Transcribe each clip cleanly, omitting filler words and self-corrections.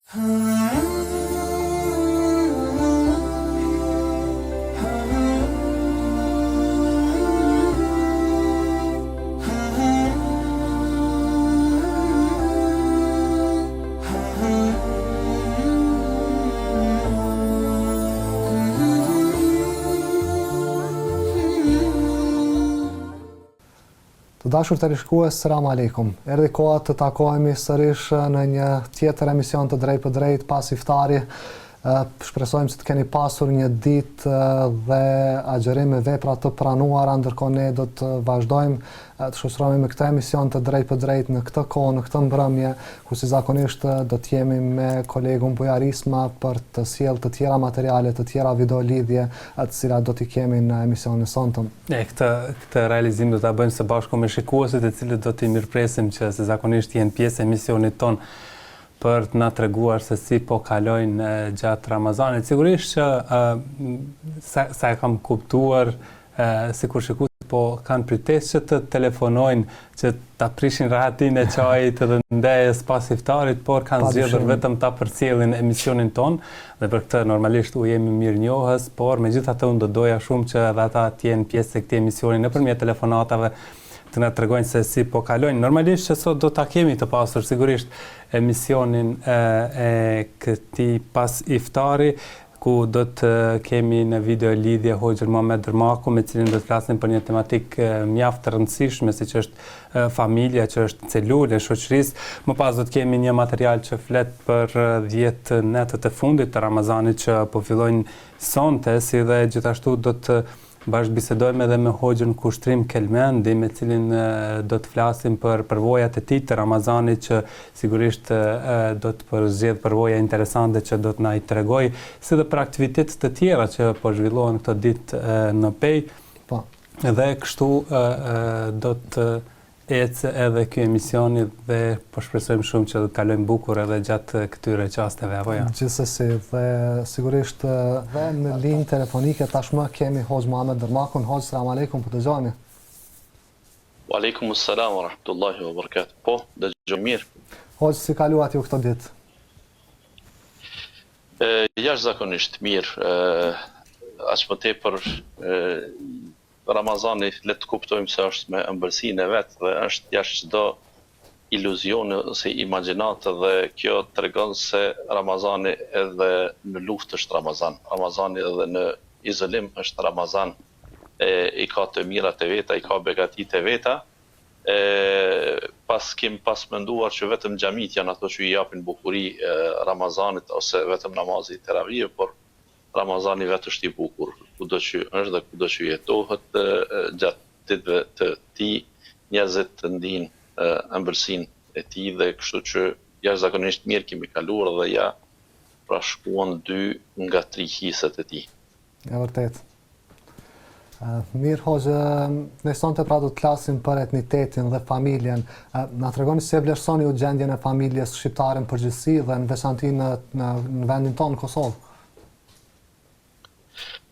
Të dashur të rishkues, selam aleikum. Erdhi koha të takohemi sërish në një tjetër emision të drejt për drejt pas iftari. Shpresojmë se të keni pasur një ditë dhe agjerim me vepra të pranuara, ndërkohë ne do të vazhdojmë të shoqërohemi me këtë emision të drejt për drejt në këtë kohë, në këtë mbrëmje, ku si zakonisht do të jemi me kolegun Bujarisma për të sjellë të tjera materiale, të tjera video lidhje, të cilat do t'i kemi në emisionin e sonshëm. Këtë realizim do ta bëjmë së bashku me shikuesit, të cilët do t'i mirëpresim që se zakonisht jenë pjesë e emisionit ton për të na treguar se si po kalojnë gjatë Ramazanit. Sigurisht që sa e kam kuptuar, sikur shikuesit po kanë pritesë që të telefonojnë, që ta prishin rahatin e çajit dhe ndejës pas iftarit, por kanë zgjedhur vetëm ta përcjellin emisionin ton, dhe për këtë normalisht u jemi mirënjohës, por megjithatë unë do doja shumë që edhe ata të jenë pjesë e këtij emisioni nëpërmjet telefonatave, të na tregojnë se si po kalojnë. Normalisht që sot do ta kemi të pasur sigurisht emisionin e këtij pas iftari, ku do të kemi në video lidhje hoxhën Muhamed Dërmaku, me cilin do të flasim për një tematik mjaft të rëndësishme, siç është familja, që është celula e shoqërisë. Më pas do të kemi një material që flet për 10 netët e fundit të Ramazanit që po fillojnë sonte, si dhe gjithashtu do të bashkëbisedojmë edhe me hoxhën Kushtrim Kelmendi, me cilin do të flasim për përvojat e tij të Ramazanit, që sigurisht do të përzgjedh përvoja interesante që do të na i tregoj, si dhe për aktivitetet të tjera që po zhvillohen këtë ditë në Pej. Po. Dhe kështu do të ecë edhe ky emisioni dhe po shpresojmë shumë që do të kalojmë bukur edhe gjatë këtyre çasteve, apo jo? Gjithsesi, dhe sigurisht dhe në linjë telefonike tashmë kemi hoxh Muhamed Dërmakun. Hoxh, selam aleikum, po dëgjoni. Wa aleikum assalam wa rahmatullahi wa barakatuh. Po, dëgjoj mirë. Hoxh, si kaluat ju këtë ditë? Jashtëzakonisht mirë. As më tepër Ramazani, le të kuptojmë se është me ëmbëlsinë e vet dhe është jashtë çdo iluzioni ose imagjinate, dhe kjo tregon se Ramazani edhe në luftë është Ramazan. Ramazani edhe në izolim është Ramazan. I ka të mirat e veta, i ka begatitë e veta. Pas menduar që vetëm xhamit janë ato që i japin bukuri Ramazanit, ose vetëm namazi i teravih, por Ramazani vetë është i bukur, kudo që është dhe kudo që jetohet gjatë ditëve të tij, njerëzit të ndinë ëmbëlsinë e tij, dhe kështu që jashtëzakonisht mirë kemi kaluar dhe ja prashkuan 2 nga 3 hiset e tij. E vërtet. Mirë, hoxhë, ne sonte pra do të flasim për etnitetin dhe familjen. Na tregoni se vlerësoni ju gjendjen e familjes shqiptare në përgjithësi dhe në veçanti në vendin tonë Kosovë.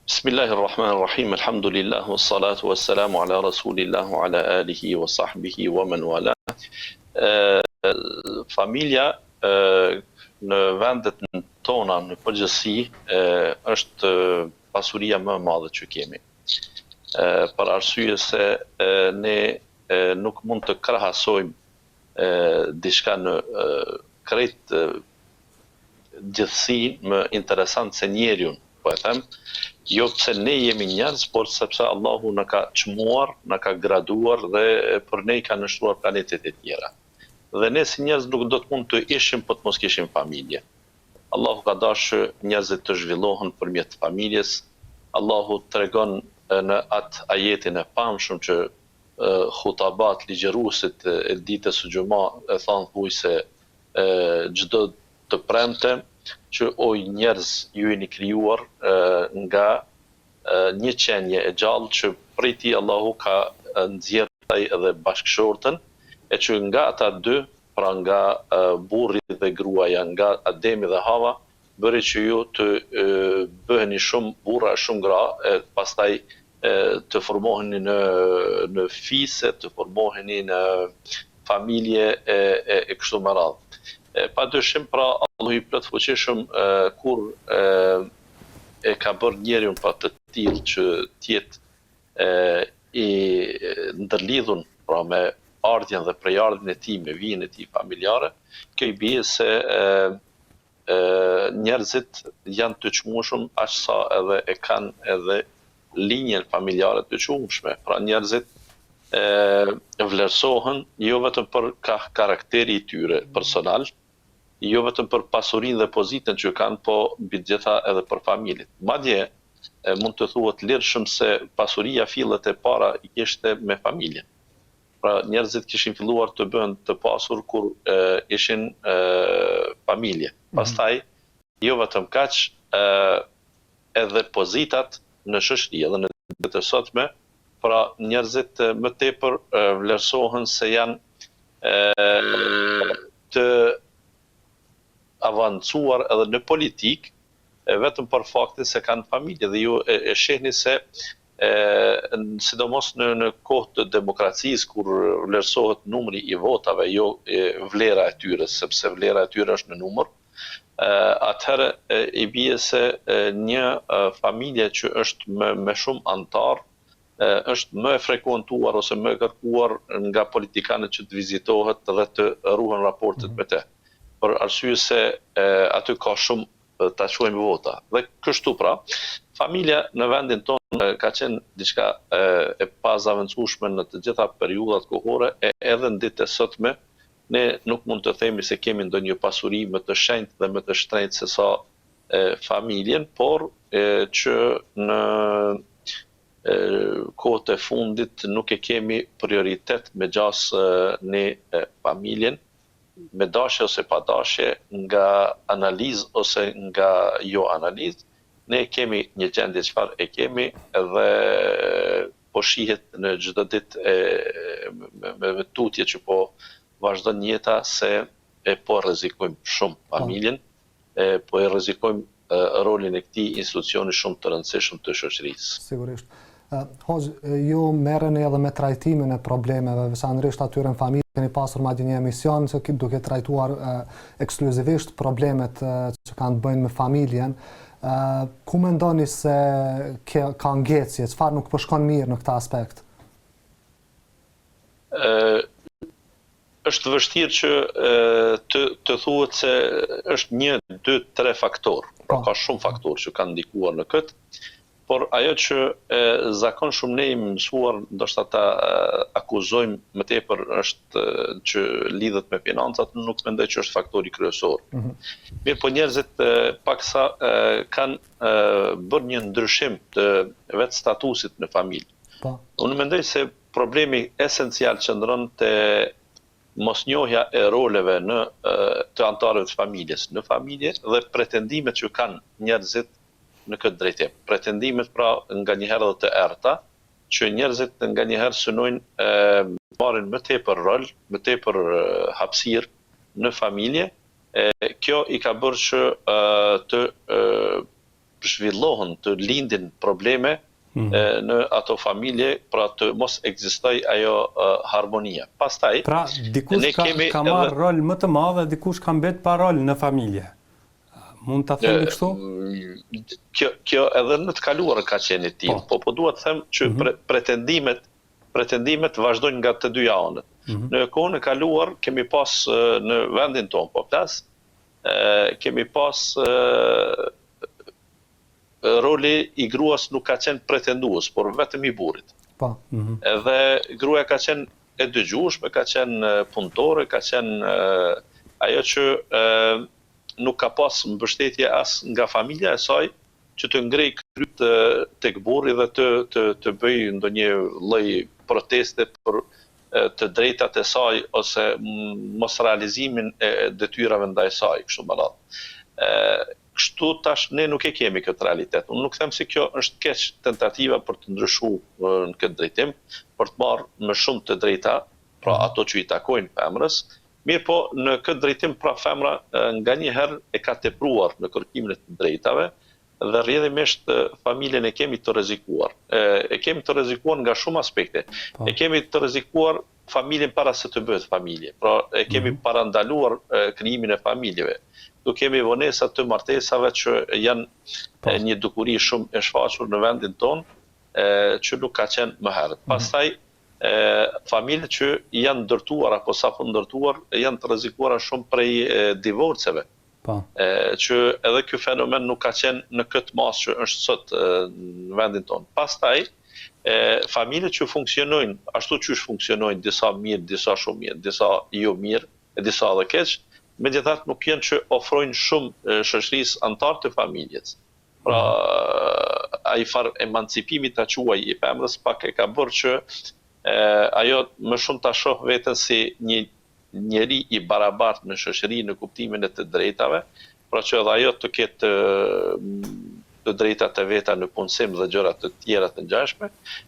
Bismillahirrahmanirrahim, alhamdulillah, wassalatu wassalamu ala rasulillah, wa ala alihi wa sahbihi wa man wala. Familja në vendet tona në përgjithësi është pasuria më e madhe që kemi. Për arsye se ne nuk mund të krahasojmë diçka në krejt gjithësi më interesant se njeriu, po e them, jo pse ne jemi njerëz, por sepse Allahu na ka çmuar, na ka graduar dhe për ne ka nështruar planetet e tjera. Dhe ne si njerëz nuk do të mund të ishim po të mos kishim familje. Allahu ka dashur njerëzit të zhvillohen përmjet familjes. Allahu tregon në atë ajetin e pamshëm që khutabat ligjëruesit e ditës së xumë e thanë thuajse çdo të premte që oj njerëz ju jeni krijuar nga një qenje e gjallë, që prej tij Allahu ka nxjerrë edhe bashkëshortën, e që nga ata dy, pra nga burri dhe gruaja, nga Ademi dhe Hava, bëri që ju të bëheni shumë burra, shumë gra, pastaj të formoheni në fise, të formoheni në familje e kështu me radhë. Padyshim, pra Allahu i plot fuqishëm kur e ka bërë njeriun pa të tillë që tjetë i ndërlidhun pra me ardhjen dhe prejardhjen e tij, me vijen e tij familjare, kjo i bie se njerëzit janë të çmueshëm aq sa edhe e kanë edhe linjen familjare të çmueshme. Pra njerëzit vlerësohen jo vetëm për karakteri i tyre personal, jo vetëm për pasurinë dhe pozitën që kanë, po mbi të gjitha edhe për familjen. Madje mund të thuhet lirshëm se pasuria fillet e para i kishte me familjen. Pra njerëzit kishin filluar të bëhen të pasur kur ishin familje. Pastaj, jo vetëm kaq, edhe pozitat në shoqëri edhe në ditët e sotme, pra njerëzit më tepër vlerësohen se janë të avancuar edhe në politik, vetëm për faktin se kanë familje dhe ju e shehni se sidomos në kohë të demokracisë kur vlerësohet numri i votave, jo vlera e tyre, sepse vlera e tyre është në numër, atëherë i bie se një familje që është me shumë antar është më e frekuentuar ose më e kërkuar nga politikanët që të vizitohet dhe të ruhen raportet me te. Për arsye se aty ka shumë ta quajmë vota. Dhe kështu pra, familja në vendin tonë ka qenë diçka e pazavendësueshme në të gjitha periudhat kohore, edhe në ditët e sotme, ne nuk mund të themi se kemi ndonjë pasuri më të shenjtë dhe më të shtrenjtë se sa familjen, por që në kohët e fundit nuk e kemi prioritet me gjas ne familjen, me dashje ose pa dashje, nga analizë ose nga jo analizë, ne kemi një gjendje çfarë e kemi edhe po shihet në çdo ditë me tutje që po vazhdon jeta se po rrezikojmë shumë familjen, po e rrezikojmë rolin e këtij institucioni shumë të rëndësishëm të shoqërisë. Sigurisht. Hoxh, ju merreni edhe me trajtimin e problemeve, veçanërisht atyre në familje, keni pasur madje një emision që duke trajtuar ekskluzivisht problemet që kanë të bëjnë me familjen. Ku mendoni se ka ngjecje, çfarë nuk po shkon mirë në këtë aspekt? Është vështirë që të thuhet se është 1, 2, 3 faktor. Pra ka shumë faktorë që kanë ndikuar në këtë. Por ajo që zakonshëm ne jemi mësuar, ndoshta ta akuzojmë më tepër është që lidhet me financat, nuk mendoj që është faktori kryesor. Mirë, po njerëzit paksa kanë bërë një ndryshim të vetë statusit në familje. Unë mendoj se problemi esencial qëndron te mosnjohja e roleve të antarëve të familjes në familje dhe pretendimet që kanë njerëzit në këtë drejtim. Pretendimet pra nga njëherë dhe të errta, që njerëzit nga njëherë synojnë marrin më tepër rol, më tepër hapësirë në familje. Kjo i ka bërë që të zhvillohen, të lindin probleme në ato familje, pra të mos ekzistoj ajo harmonia. Pastaj, pra dikush ka marrë rol më të madh, dikush ka mbet pa rol në familje. Mund ta themi kështu? Kjo edhe në të kaluarën ka qenë e tillë, po dua të them që pretendimet vazhdojnë nga të dy anët. Në kohën e kaluar kemi pas në vendin tonë, po flas, kemi pas roli i gruas nuk ka qenë pretendues, por vetëm i burrit. Edhe gruaja ka qenë e dëgjueshme, ka qenë punëtore, ka qenë ajo që nuk ka pas mbështetje as nga familja e saj që të ngrej kryt tek burri dhe të bëj ndonjë lloj proteste për të drejtat e saj ose mos realizimin e detyrave ndaj saj, kështu më radhë. Kështu tash ne nuk e kemi këtë realitet. Unë nuk them se kjo është keq tentativa për të ndryshuar në këtë drejtim, për të marrë më shumë të drejta, pra ato që i takojnë femrës. Mirë po, në këtë drejtim pra femra nga njëherë e ka tepruar në kërkimin e të drejtave dhe rrjedhimisht familjen e kemi të rrezikuar. E kemi të rrezikuar nga shumë aspekte. E kemi të rrezikuar familjen para se të bëhet familje. Pra e kemi parandaluar krijimin e familjeve. Do kemi vonesa të martesave që janë një dukuri shumë e shfaqur në vendin tonë, që nuk ka qenë më herët. Pastaj familjet që janë ndërtuar apo sapo ndërtuar janë të rrezikuara shumë prej divorceve. Që edhe ky fenomen nuk ka qenë në këtë masë që është sot në vendin tonë. Pastaj familjet që funksionojnë ashtu që funksionojnë, disa mirë, disa shumë mirë, disa jo mirë, disa edhe keq, megjithatë nuk janë që ofrojnë shumë shoqërisë antar të familjes. Pra ai far emancipimi ta quaj i femrës pak e ka bërë që ajo më shumë ta shoh veten si një njeri i barabartë në shoqëri në kuptimin e të drejtave, pra që edhe ajo të ketë të drejtat e veta në punësim dhe gjëra të tjera të ngjashme,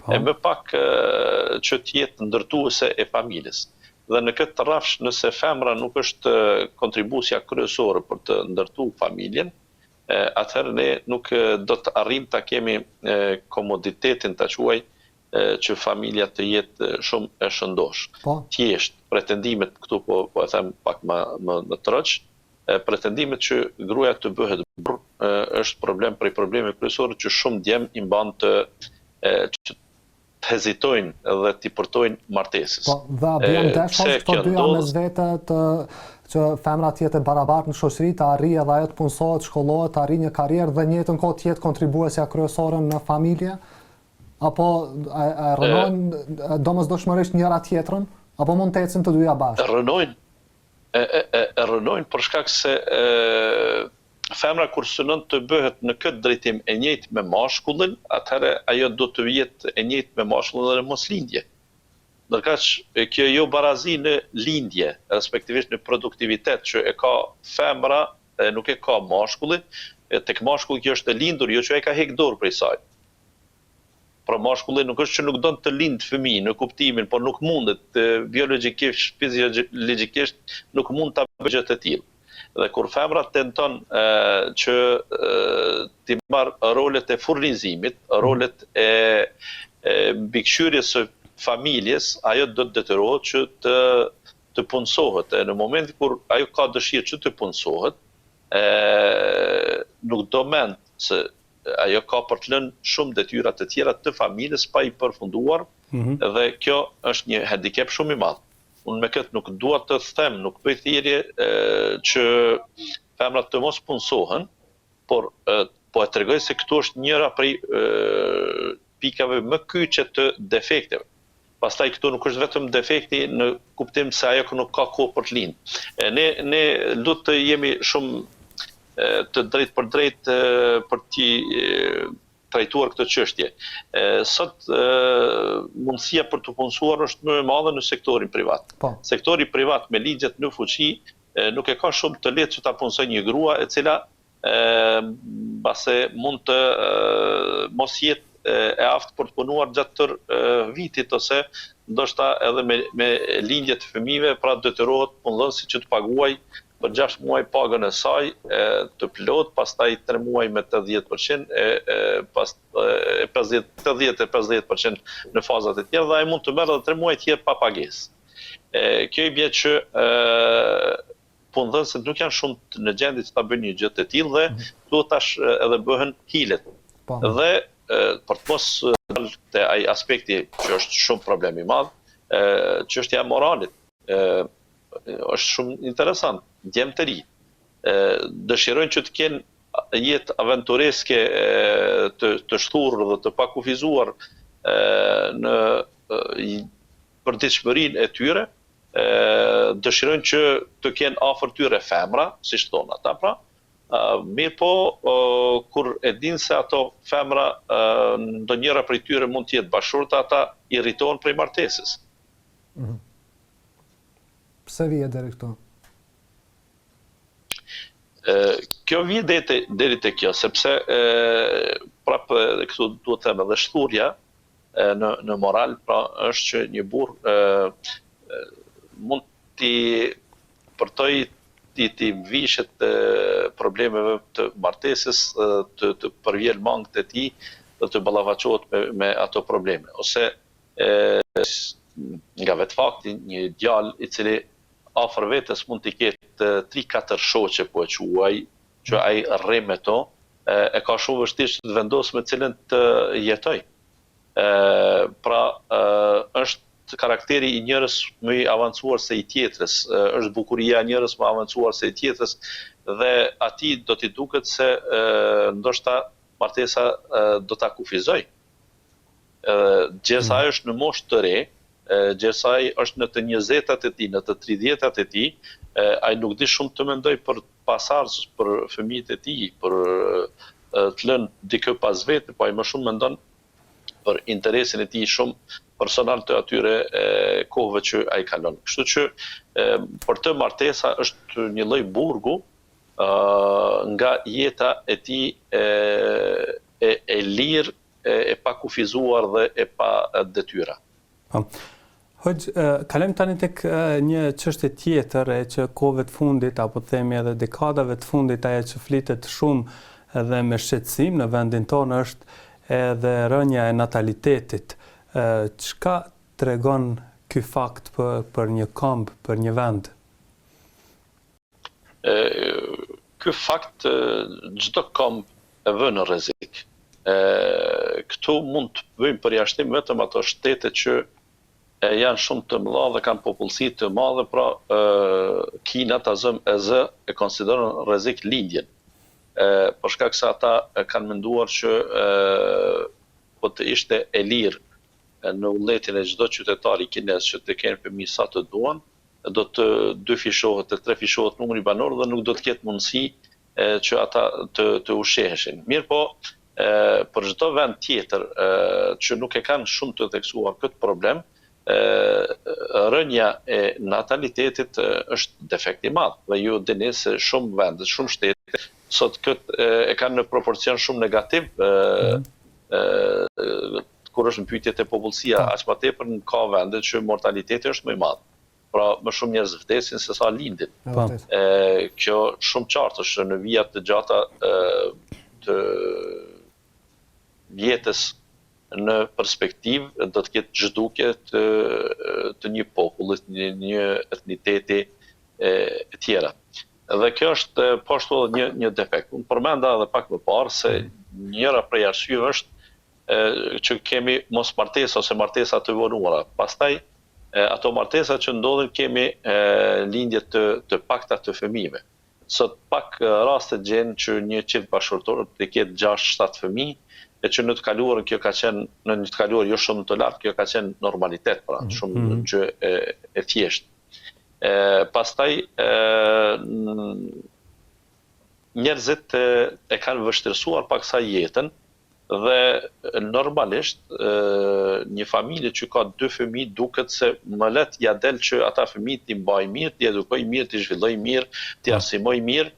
e më pak që të jetë ndërtuese e familjes. Dhe në këtë rrafsh, nëse femra nuk është kontribuesja kryesore për të ndërtuar familjen, atëherë ne nuk do të arrijmë ta kemi komoditetin ta quaj që familja të jetë shumë e shëndosh. Thjesht pretendimet këtu po e them pak më troç, pretendimet që gruaja të bëhet burr është problem prej problemeve kryesore që shumë djem i mban të hezitojnë dhe t'i përtojnë martesës. Dhe bjen dashur këto dyja mes vete që femra të jetë barabartë në shoqëri, të arrijë edhe ajo të punësohet, shkollohet, të arrijë një karrierë dhe në njëjtën kohë të jetë kontribuesja kryesore në familje? Apo rënojnë domosdoshmërisht njëra tjetrën, apo mund të ecin të dyja bashkë? Rënojnë për shkak se femra kur synon të bëhet në këtë drejtim e njëjtë me mashkullin, atëherë ajo do të jetë e njëjtë me mashkullin dhe në moslindje. Ndërkaq kjo jo barazi në lindje, respektivisht në produktivitet që e ka femra, nuk e ka mashkulli, tek mashkulli kjo është e lindur, jo që e ka hek dorë prej saj. Pra mashkulli nuk është që nuk don të lind fëmijë në kuptimin, por nuk mundet biologjikisht, fiziologjikisht nuk mund ta bëjë gjë të tillë. Dhe kur femra tenton që t'i marrë rolet e furnizimit, rolet e mbikëqyrjes së familjes, ajo do të detyrohet që të punësohet. Në momentin kur ajo ka dëshirë që të punësohet, nuk do mend se ajo ka për të lënë shumë detyra të tjera të familjes pa i përfunduar, dhe kjo është një handicap shumë i madh. Unë me këtë nuk dua të them, nuk bëj thirrje që femrat të mos punësohen, por po e tregoj se këtu është njëra prej pikave më kyçe të defekteve. Pastaj këtu nuk është vetëm defekti në kuptim se ajo nuk ka kohë për të lindë. Ne duhet të jemi shumë të drejt për drejt për t'i trajtuar këtë çështje. Sot mundësia për të punësuar është më e madhe në sektorin privat. Sektori privat me ligjet në fuqi nuk e ka shumë të lehtë që ta punësoj një grua e cila mbase mund të mos jetë e aftë për të punuar gjatë tërë vitit, ose ndoshta edhe me lindje të fëmijëve, pra detyrohet punëdhënësi që të paguaj për 6 muaj pagën e saj, të plot, pastaj 3 muaj me 80%, 50% në fazat e tjera, dhe ai mund të merr edhe 3 muaj tjerë pa pagesë. Kjo i bie që punëdhënësit nuk janë shumë në gjendje që ta bëjnë një gjë të tillë dhe duhet tash edhe bëhen hilet. Dhe për të mos dalë te ai aspekti që është shumë problem i madh, çështja e moralit është shumë interesant. Djem të ri dëshirojnë që të kenë jetë aventureske të shturur dhe të pakufizuar në përditshmërinë e tyre, dëshirojnë që të kenë afër tyre femra, siç thonë ata, pra, mirë po, kur e dinë se ato femra, ndonjëra prej tyre mund të jetë bashkëshorta, ata irritohen prej martesës. Pse vije deri këtu? Kjo vije deri te kjo, sepse prapë këtu duhet të them edhe shturja në moral, pra është që një burr mund t'i përtoj ti vishet problemeve të martesës, të përvjel mangët e tij dhe të ballafaqohet me ato probleme. Ose nga vetë fakti një djalë i cili afër vetes mund të ketë 3-4 shoqe po e quaj, që ai rri me to, e ka shumë vështirë të vendosë me cilën të jetoj. Pra është karakteri i njërës më i avancuar se i tjetrës, është bukuria e njërës më avancuar se i tjetrës, dhe atij do t'i duket se ndoshta martesa do ta kufizoj. Gjersaj është në moshë të re, Gjersaj është në të 20-tat e tij, në të 30-tat e tij, ai nuk di shumë të mendoj për pasardhës, për fëmijët e tij, për të lënë dikë pas vetë, po ai më shumë mendon për interesin e tij shumë personal të atyre kohëve që ai kalon. Kështu që për të martesa është një lloj burgu nga jeta e tij e lirë, e pa kufizuar dhe e pa detyra. Hoxh, kalojmë tani tek një çështje tjetër që kohëve të fundit, apo themi edhe dekadave të fundit, ajo që flitet shumë edhe me shqetësim në vendin tonë është edhe rënja e natalitetit. Çka tregon ky fakt për një kombë, për një vend? Ky fakt çdo kombë e vën në rrezik. Këtu mund të bëjmë përjashtim vetëm ato shtete që janë shumë të mëdha dhe kanë popullsi të madhe, pra Kina e konsideron rrezik lindjen. Për shkak se ata kanë menduar që po të ishte e lirë në vullnetin e çdo qytetari kinez që të kenë fëmijë sa të duan, do të dyfishohet e trefishohet numri banor dhe nuk do të ketë mundësi që ata të ushqeheshin. Mirë po, për çdo vend tjetër që nuk e kanë shumë të theksuar këtë problem, rënja e natalitetit është defekt i madh dhe ju dini se shumë vende, shumë shtete sot këtë e kanë në proporcion shumë negativ, kur është në pyetjet e popullsia, aq më tepër ka vende që mortaliteti është më i madh. Pra më shumë njerëz vdesin se sa lindin. Kjo shumë qartë është në vijat të gjata të jetës në perspektivë do të ketë zhdukje të një populli, një etniteti e tjera. Dhe kjo është po ashtu edhe një defekt. Unë përmenda edhe pak më parë se njëra prej arsyeve është që kemi mos martesa ose martesa të vonuara. Pastaj ato martesa që ndodhin kemi lindje të pakta të fëmijëve. Sot pak raste gjen që një çift bashkëtorë të ketë 6-7 fëmijë, e që në të kaluarën kjo ka qenë, në një të kaluar jo shumë të lartë, kjo ka qenë normalitet, pra, shumë gjë e thjeshtë. Pastaj njerëzit e kanë vështirësuar paksa jetën dhe normalisht një familje që ka 2 fëmijë duket se më let ja del që ata fëmijët t'i mbaj mirë, t'i edukoj mirë, t'i zhvilloj mirë, t'i arsimoj mirë,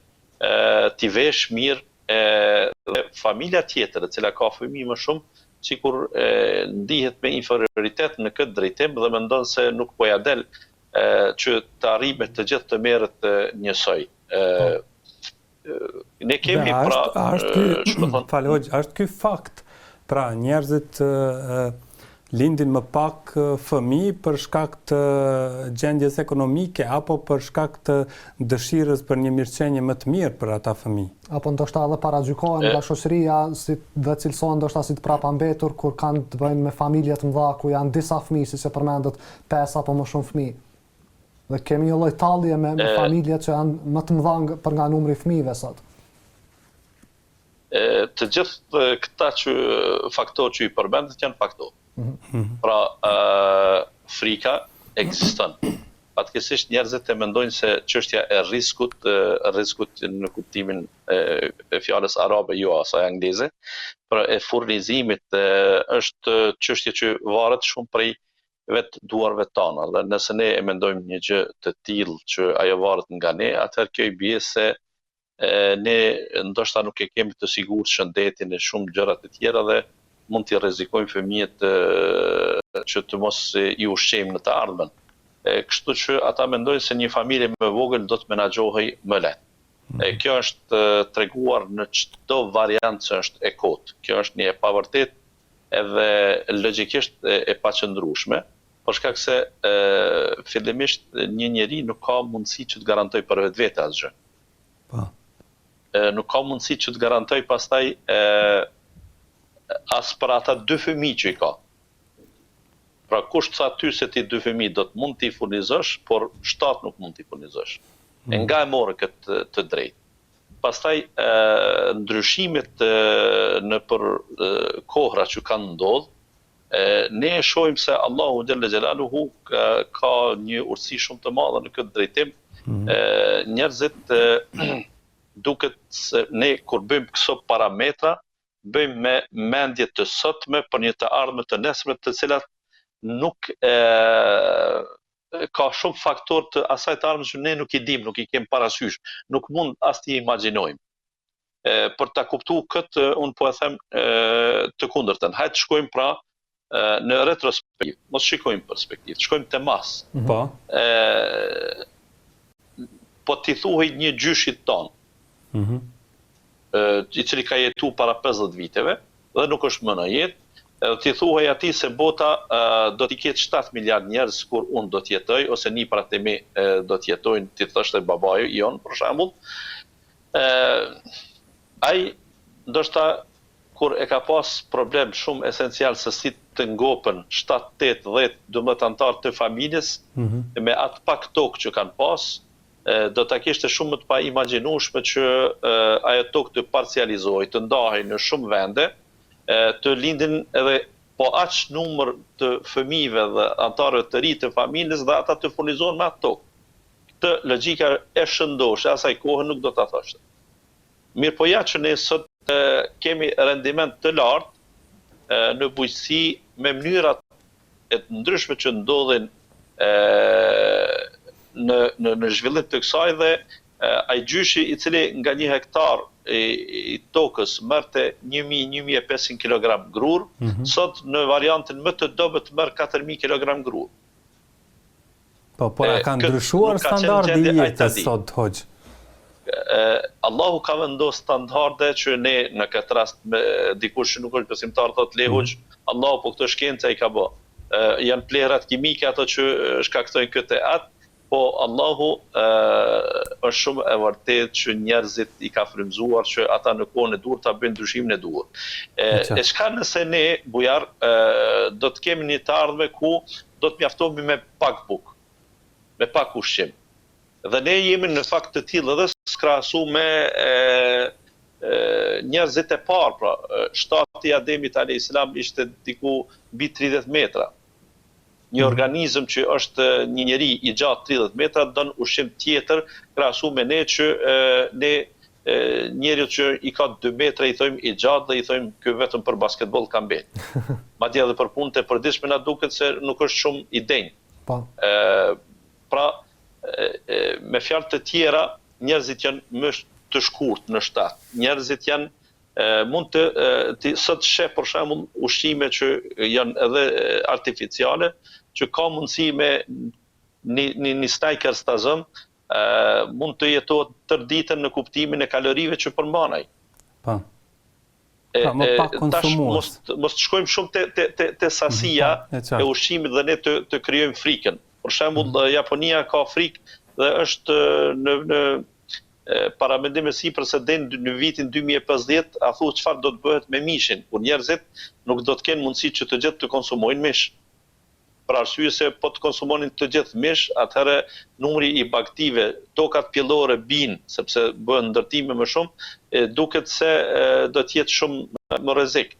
t'i vesh mirë, dhe familja tjetër e cila ka fëmijë më shumë, sikur ndihet me inferioritet në këtë drejtim dhe mendon se nuk po ja del që të arrime të gjithë të merret njësoj. Ne kemi është ky fakt. Pra njerëzit lindin më pak fëmijë për shkak të gjendjes ekonomike apo për shkak të dëshirës për një mirëqenie më të mirë për ata fëmijë. Apo ndoshta edhe paragjykohen nga shoqëria dhe cilësohen ndoshta si të prapambetur kur kanë të bëjnë me familje të mëdha ku janë disa fëmijë, siç e përmendët 5 apo më shumë fëmijë. Dhe kemi një lloj tallje me familje që janë më të mëdha për nga numri i fëmijëve sot. Të gjithë këta faktorë që i përmendet janë faktorë. Pra, frika ekziston. Fatkeqësisht njerëzit e mendojnë se çështja e rrezikut në kuptimin e fjalës arabe, jo asaj angleze, pra e furnizimit është çështje që varet shumë prej vetë duarve tona. Dhe nëse ne e mendojmë një gjë të tillë që ajo varet nga ne, atëherë kjo i bie se ne ndoshta nuk e kemi të sigurt shëndetin e shumë gjërat e tjera dhe mund t'i rrezikojmë fëmijët që të mos i ushqejmë në të ardhmen. Kështu që ata mendojnë se një familje më vogël do të menaxhohej më lehtë. Kjo është treguar në çdo variant që është e kotë. Kjo është një e pavërtet edhe logjikisht e paqëndrueshme, për shkak se fillimisht një njeri nuk ka mundësi që të garantoj për vetvete asgjë. Nuk ka mundësi që të garantoj pastaj as për ata 2 fëmijë që i ka. Pra kush tha ty se ti 2 fëmijë do të mund t'i furnizosh, por 7 nuk mund t'i furnizosh. E nga e morë këtë të drejtë. Pastaj ndryshimet në për kohra që kanë ndodhë, ne e shohim se Allahu Gjelle Gjelaluhu ka një urtësi shumë të madhe në këtë drejtim. Njerëzit duket se ne kur bëjmë këso parametra, bëjmë me mendje të sotme për një të ardhme të nesme të cilat nuk ka shumë faktor të asaj të ardhmes që ne nuk i dim, nuk i kem parasysh, nuk mund as t'i imagjinojmë. Për ta kuptuar këtë, unë po e them të kundërtën. Hajtë shkojmë pra në retrospektiv, mos shikojmë perspektiv, shkojmë te mas. Po t'i thuhej një gjyshit ton, i cili ka jetu para 50 viteve, dhe nuk është më në jetë, edhe t'i thuhej ati se bota do t'i ketë 7 miliard njerëz kur unë do t'jetoj, ose niprat e mi do t'jetojnë, t'i thoshte babaju jonë, për shembull. Ai ndoshta kur e ka pas problem shumë esencial se si të ngopën 7, 8, 10, 12 antar të familjes, me atë pak tokë që kanë pas, do ta kishte shumë më të pa imagjinueshme që ajo tokë të parcializohej, të ndahej në shumë vende, të lindin edhe po aq numër të fëmijëve dhe antarëve të ri të familjes dhe ata të furnizohen me atë tokë. Këtë logjika e shëndoshë asaj kohe nuk do ta thoshte. Mirë po ja që ne sot kemi rendiment të lartë në bujqësi me mënyrat e ndryshme që ndodhin në zhvillim të kësaj dhe ai gjyshi i cili nga 1 hektar i tokës mërte 1.000-1.500 kg grur, sot në variantin më të dobët merr 4.000 kg grur. Po a kanë ndryshuar standardi i jetës sot, hoxh? Allahu ka vendosur standarde që ne në këtë rast me dikush që nuk është besimtar thotë lehuj, Allahu po këtë shkenca i ka bë. Janë plerat kimike ato që shkaktojnë këtë atë. Po Allahu është shumë e vërtet që njerëzit i ka frymzuar që ata në kohën e duhur ta bëjnë ndryshimin e duhur. E çka nëse ne bujar do të kemi një të ardhme ku do të mjaftohemi me pak bukë, me pak ushqim. Dhe ne jemi në fakt të tillë edhe skrahasu me njerëzit e parë, pra shtati i Ademit alayhis salam ishte diku mbi 30 metra. Një organizëm që është një njeri i gjatë 30 metra don ushqim tjetër krahasu me ne që ne njeriu që i ka 2 metra i thojmë i gjatë dhe i thojmë ky vetëm për basketboll ka mbet. Madje edhe për punët e përditshme na duket se nuk është shumë i denj. Pra me fjalë të tjera njerëzit janë më të shkurt në shtat. Njerëzit janë mund të sot sheh për shembull ushqime që janë edhe artificiale, që ka mundësi me një stajker stazëm, mund të jetohet tër ditën në kuptimin e kalorive që përmbanaj. Më pak konsumues. Mos të shkojmë shumë te sasia e ushqimit dhe ne të krijojmë frikën. Për shembull, Japonia ka frikë dhe është në paramendime sipër se deri në vitin 2050 a thu çfarë do të bëhet me mishin, kur njerëzit nuk do të kenë mundësi që të gjithë të konsumojnë mish. Për arsye se po të konsumonin të gjithë mish, atëherë numri i baktive, tokat pjellore bin, sepse bëhen ndërtime më shumë, duket se do të jetë shumë më rrezik.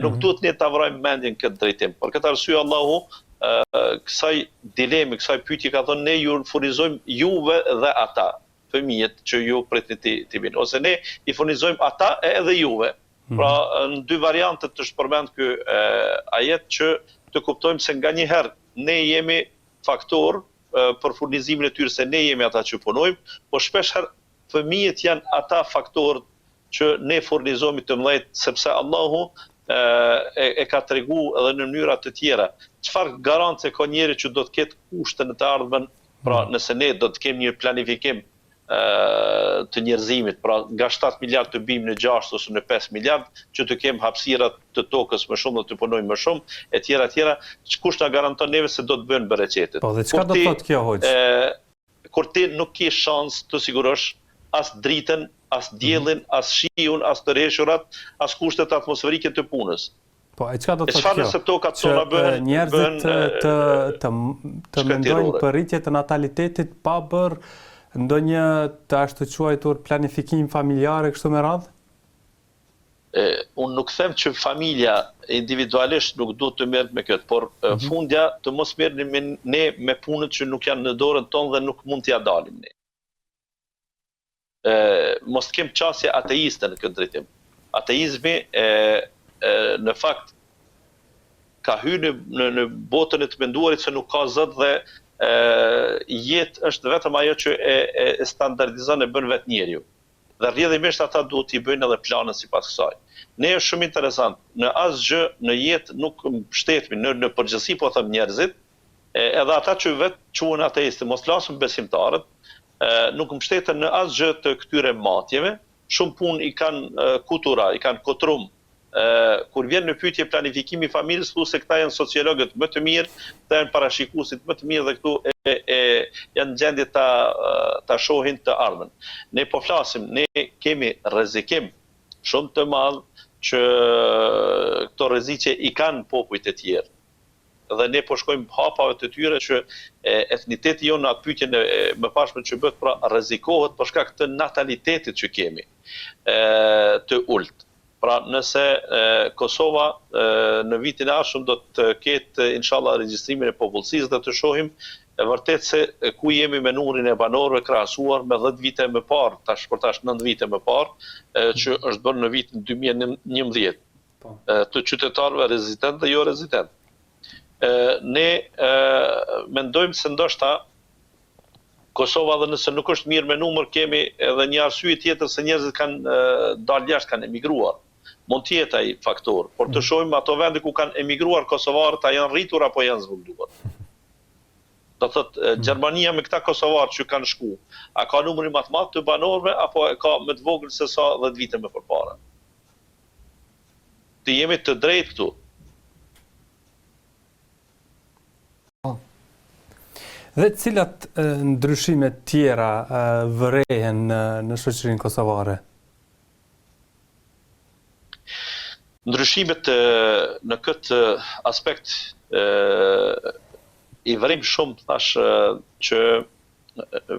Nuk duhet ne ta vrojmë mendjen këtë drejtim. Për këtë arsye Allahu kësaj dileme, kësaj pyetje ka thënë ne ju furnizojmë juve dhe ata, fëmijët që ju pritni t'i vinë, ose ne i furnizojmë ata edhe juve. Pra në 2 variante të shpërmend ky ajet që të kuptojmë se nga një herë ne jemi faktor për furnizimin e tyre, se ne jemi ata që punojmë, po shpesh herë fëmijët janë ata faktorë që ne furnizohemi të mëdhenj, sepse Allahu e ka tregu edhe në mënyra të tjera. çfarë garance ka njeri që do të ketë kushte në të ardhmen, pra nëse ne do të kemi një planifikim të njerëzimit, pra nga 7 miliard të bim në 6 ose në 5 miliard, që të kemë hapësirat të tokës më shumë dhe të punojmë më shumë, e tjera, kush na garanton neve se do të bëhen bereqetet. Po, dhe çka do të thotë kjo, hoq? Kur ti nuk ke shans të sigurosh as dritën, as diellin, as shiun, as të rreshurat, as kushtet atmosferike të punës. Po, e çka do të thotë Çfarë kjo? nëse tokat tona bëhen njerëzit të mendojnë për rritje të natalitetit pa bërë ndonjë të ashtu quajtur planifikim familjar e kështu me radhë? Unë nuk them që familja individualisht nuk duhet të merret me këtë, por fundja të mos merrni ne me punët që nuk janë në dorën tonë dhe nuk mund t'ia dalim ne. Mos të kem qasje ateiste në këtë drejtim. Ateizmi në fakt ka hyrë në botën e të menduarit se nuk ka Zot dhe jetë është vetëm ajo që e standardizon e bën vetë njeriu. Dhe rrjedhimisht ata duhet t'i bëjnë edhe planën sipas kësaj. Ne është shumë interesant, në asgjë në jetë nuk mbështetemi në përgjithësi po them njerëzit, edhe ata që vetë quhen ateistë, mos flasim besimtarët, nuk mbështeten në asgjë të këtyre matjeve, shumë punë i kanë kutura, i kanë kotrum. Kur vjen në pyetje planifikimi i familjes, thu se këta janë sociologët më të mirë, këta janë parashikuesit më të mirë dhe këtu janë gjendje ta shohin të ardhmen. Ne po flasim, ne kemi rrezikim shumë të madh që këto rreziqe i kanë popujt e tjerë. Dhe ne po shkojmë hapave të tyre që etniteti jonë atë pyetjen më pashme që bëhet pra rrezikohet për shkak të natalitetit që kemi të ulët. Pra nëse Kosova në vitin e ardhshëm do të ketë inshallah regjistrimin e popullsisë dhe të shohim vërtet se ku jemi me numrin e banorëve krahasuar me 10 vite më parë, tash 9 vite më parë, që është bërë në vitin 2011, të qytetarëve rezident dhe jo rezident. Ne mendojmë se ndoshta Kosova dhe nëse nuk është mirë me numër, kemi edhe një arsye tjetër se njerëzit kanë dalë jashtë, kanë emigruar. Mund të jetë ai faktor, por të shohim ato vende ku kanë emigruar kosovarët, a janë rritur apo janë zvogëluar. Do thotë Gjermania me këta kosovarë që kanë shku, a ka numrin më të madh të banorëve apo ka më të vogël se sa 10 vite më përpara? Të jemi të drejtë këtu. Dhe cilat ndryshime tjera vërehen në shoqërinë kosovare? Ndryshimet në këtë aspekt i vërim shumë tash që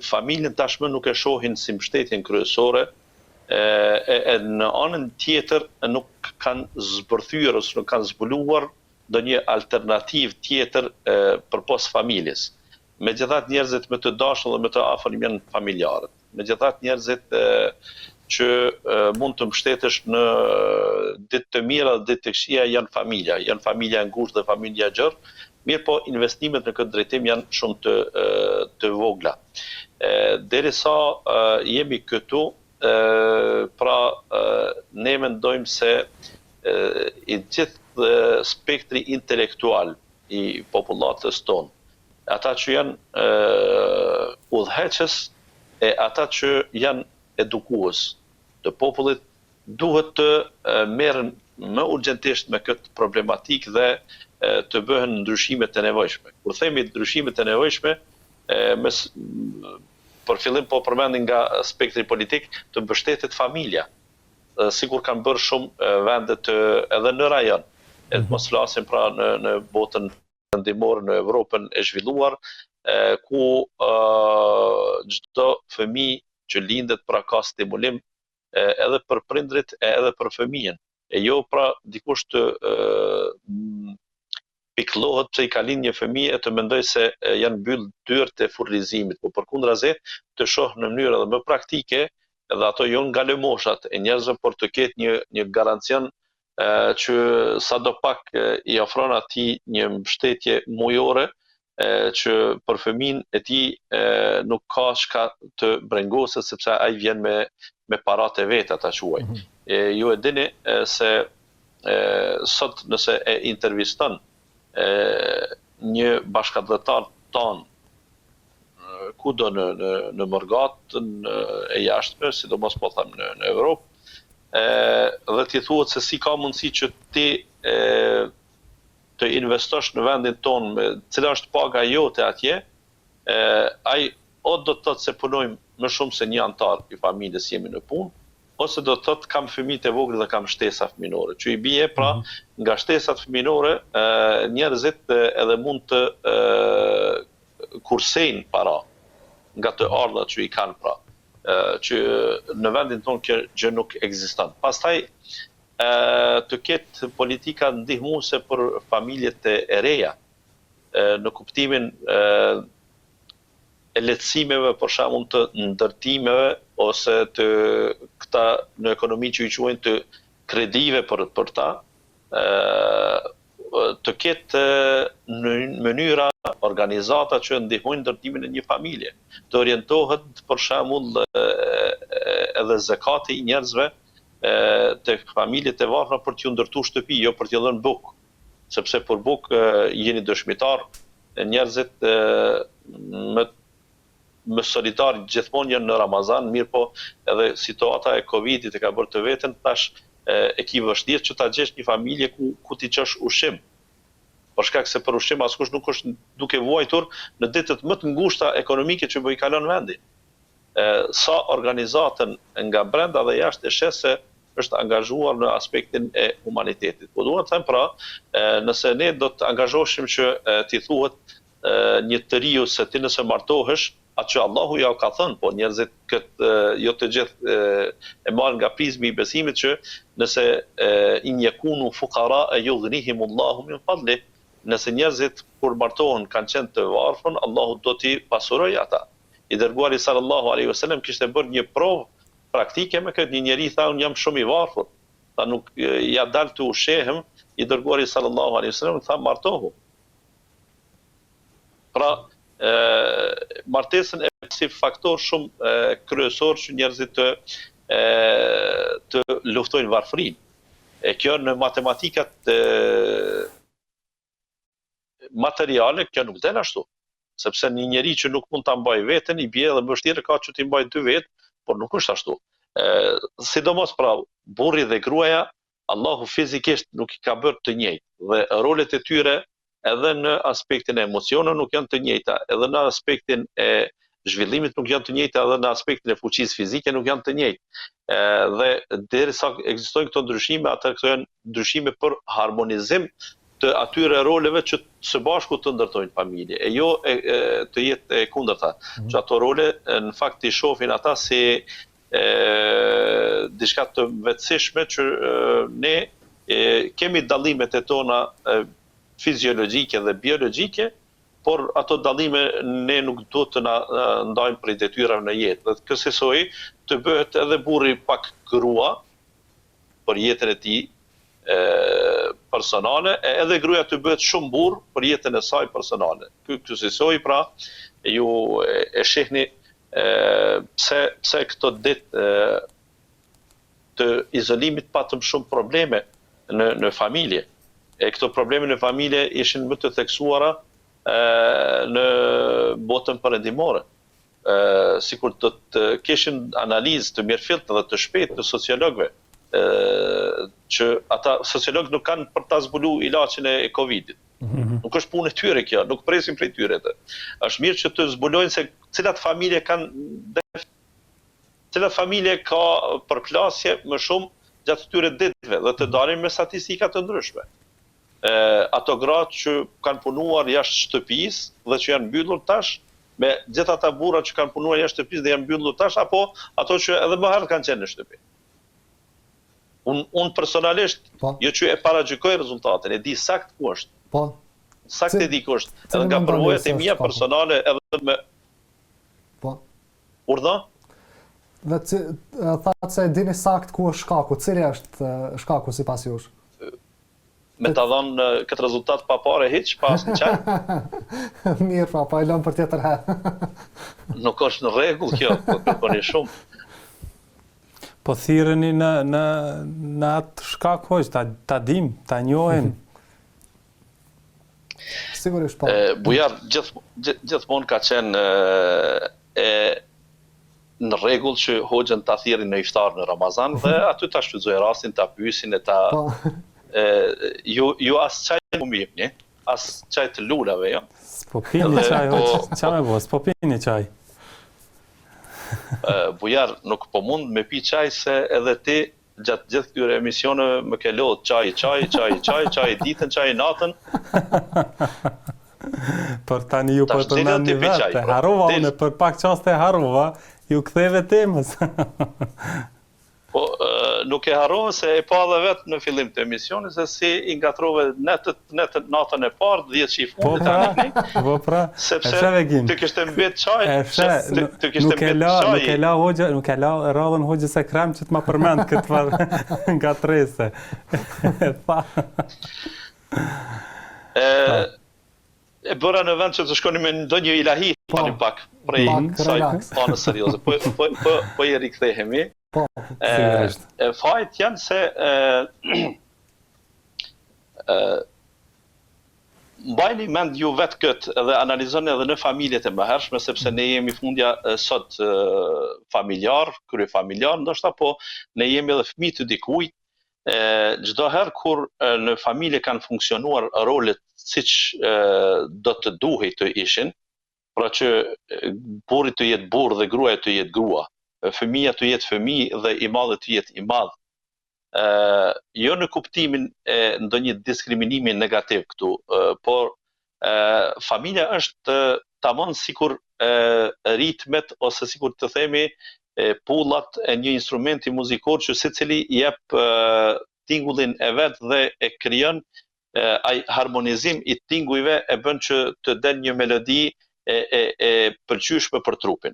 familjen tashmë nuk e shohin si mbështetjen kryesore, në anën tjetër nuk kanë zbërthyer ose nuk kanë zbuluar ndonjë alternativë tjetër përpos familjes. Megjithatë njerëzit më të dashur dhe më të afër janë familjarët. Megjithatë njerëzit që mund të mbështetesh në ditë të mira dhe ditë të këqija janë familja e ngushtë dhe familja e gjerë, mirë po investimet në këtë drejtim janë shumë të vogla. Derisa jemi këtu, pra ne mendojmë se i gjithë spektri intelektual i popullatës tonë, ata që janë udhëheqës e ata që janë edukues të popullit, duhet të merren më urgjentisht me këtë problematikë dhe të bëhen ndryshimet e nevojshme. Kur themi ndryshimet e nevojshme, për fillim po përmendin nga spektri politik, të mbështetet familja. Sigur kanë bërë shumë vendet edhe në rajon. Mos flasim pra në botën ndimore në Evropën e zhvilluar, ku çdo fëmijë që lindet pra ka stimulim edhe për prindrit edhe për fëmijën. E jo pra dikush të pikëllohet pse i ka lind një fëmijë e të mendoj se janë mbyll dyert e furrizimit, por përkundrazi të shoh në mënyrë edhe më praktike edhe ato jo nga lëmoshat e njerëzve, por të ketë një garancion që sadopak i ofron atij një mbështetje mujore që për fëmin e tij nuk ka shka të brengoset sepse ai vjen me paratë e veta ta quaj. Ju e dini se sot nëse e interviston një bashkëdhetar tonë kudo në mërgatën e jashtme, sidomos po them në Evropë, dhe ti thuhet se si ka mundësi që ti të investosh në vendin tonë, cila është paga jote atje, ai o do të thotë se punojmë më shumë se një antar i familjes jemi në punë, ose do të thotë kam fëmijë të vogël dhe kam shtesa fëminore. Që i bie pra nga shtesat fëminore njerëzit edhe mund të kursejnë para nga të ardhat që i kanë pra. Që në vendin tonë kjo gjë nuk ekziston. Pastaj të ketë politika ndihmuese për familjet e reja, në kuptimin e lehtësimeve, për shembull të ndërtimeve ose të këta në ekonomi që i quajnë të kredive për ta, të ketë në mënyra organizata që ndihmojnë ndërtimin e një familje, të orientohet për shembull edhe zakati i njerëzve të familjet e varfra për t'ju ndërtuar shtëpi, jo për t'ju dhënë bukë, sepse për bukë jeni dëshmitar, njerëzit më solidar gjithmonë janë në Ramazan, mirë po edhe situata e Covidit e ka bërë të veten, tash e ki vështirë që ta gjesh një familje ku ti çosh ushqim. Për shkak se për ushqim askush nuk është duke vuajtur në ditët më të ngushta ekonomike që i kalon vendi. Sa organizatën nga brenda dhe jashtë e sheh se është angazhuar në aspektin e humanitetit. Po duhet të them pra, nëse ne do të angazhoheshim që ti thuhet një të riu se ti nëse martohesh, atë që Allahu ja ka thënë, po njerëzit jo të gjithë e marrin nga prizmi i besimit që nëse in yakunu fuqara yughnihimullahu min fadli, nëse njerëzit kur martohen kanë qenë të varfër, Allahu do t'i pasurojë ata. I dërguari sallallahu alaihi wasallam kishte bërë një provë praktike me këtë, një njeri tha unë jam shumë i varfër, tha nuk ja dal të ushqehem, i dërguari sallallahu alaihi wasallam tha martohu. Pra martesën e si faktor shumë kryesor që njerëzit të luftojnë varfërinë. E kjo në matematikat materiale, kjo nuk del ashtu. Sepse një njeri që nuk mund ta mbajë veten, i bie edhe vështirë ka që t'i mbajë dy vetë, por nuk është ashtu. Sidomos pra, burri dhe gruaja, Allahu fizikisht nuk i ka bërë të njëjtë, dhe rolet e tyre edhe në aspektin e emocioneve nuk janë të njëjta, edhe në aspektin e zhvillimit nuk janë të njëjta, edhe në aspektin e fuqisë fizike nuk janë të njëjtë. Dhe derisa ekzistojnë këto ndryshime, ato këto janë ndryshime për harmonizim të atyre roleve që së bashku të ndërtojnë familje, e jo të jetë e kundërta. Që ato role në fakt i shohin ata si diçka të vetësishme që ne kemi dallimet e tona fiziologjike dhe biologjike, por ato dallime ne nuk duhet të na ndajmë prej detyrave në jetë. Dhe kësaj të bëhet edhe burri pak grua për jetën e tij personale, edhe gruaja të bëhet shumë burr për jetën e saj personale. Kësaj pra ju e shihni pse këto ditë të izolimit patëm shumë probleme në familje. E këto probleme në familje ishin më të theksuara në botën perëndimore. Sikur do të kishin analizë të mirëfillt dhe të shpejtë të sociologëve, që ata sociologët nuk kanë për ta zbuluar ilaçin e Covidit. Nuk është punë e tyre kjo, nuk presim prej tyre të. Është mirë që të zbulojnë se cilat familje ka përplasje më shumë gjatë këtyre ditëve dhe të dalin me statistika të ndryshme. Ato gratë që kanë punuar jashtë shtëpisë dhe që janë mbyllur tash, me gjithë ata burra që kanë punuar jashtë shtëpisë dhe janë mbyllur tash, apo ato që edhe më herët kanë qenë në shtëpi. Unë personalisht, jo që e paragjykoj rezultatin, e di sakt ku është. Po. Sakt e di ku është. Edhe nga përvojat e mia personale edhe me urdhë. Dhe thatë se dini sakt ku është shkaku, cili është shkaku sipas jush? Me ta dhënë këtë rezultat pa parë hiç, pa asnjë çaj. Mirë, pa e lëmë për tjetër herë. Nuk është në rregull kjo, po kërkoni shumë. Po thirreni në atë shkak hoq, ta dim, ta njohim. Sigurisht po. Bujar gjithmonë ka qenë në rregull që hoxhën ta thirrin në iftar në Ramazan dhe aty ta shfrytëzoj rastin, ta pyesin e ta ju as çaj më mirë, as çaj të lulave, jo. S'po pini çaj, çfarë më s'po pini çaj. Bujar, nuk po mund me pi çaj se edhe ti gjatë gjithë këtyre emisioneve më ke lodh çaj ditën, çaj natën. Por tani ju po të përmend një vetë, harrova unë për pak çaste harrova, ju ktheve temës. Po nuk e harrova se e pa edhe vetë në fillim të emisionit se si i ngatrove natën e parë, 10 që i fundit. Po pra, sepse të kishte mbet çaj, nuk e la hoxha, nuk e la radhën hoxhës e krem që të ma përmend këtë farë ngatrese. E bëra në vend që të shkoni me ndonjë ilahi, një pak prej kësaj anës serioze. Po i rikthehemi. Fajt janë se mbajni mend ju vetë këtë edhe analizoni edhe në familjet e mëhershme, sepse ne jemi fundja sot familjar, kryefamiljar, ndoshta po ne jemi edhe fëmijë të dikujt. Çdo herë kur në familje kanë funksionuar rolet siç do të duhej të ishin, pra që burri të jetë burr dhe gruaja të jetë grua, fëmia të jetë fëmijë dhe i madhi të jetë i madh. Jo në kuptimin e ndonjë diskriminimi negativ këtu, por familja është tamam sikur ritmet ose sikur të themi pullat e një instrumenti muzikor që secili jep tingullin e vet dhe e krijon ai harmonizim i tingujve e bën që të del një melodi e pëlqyeshme për trupin.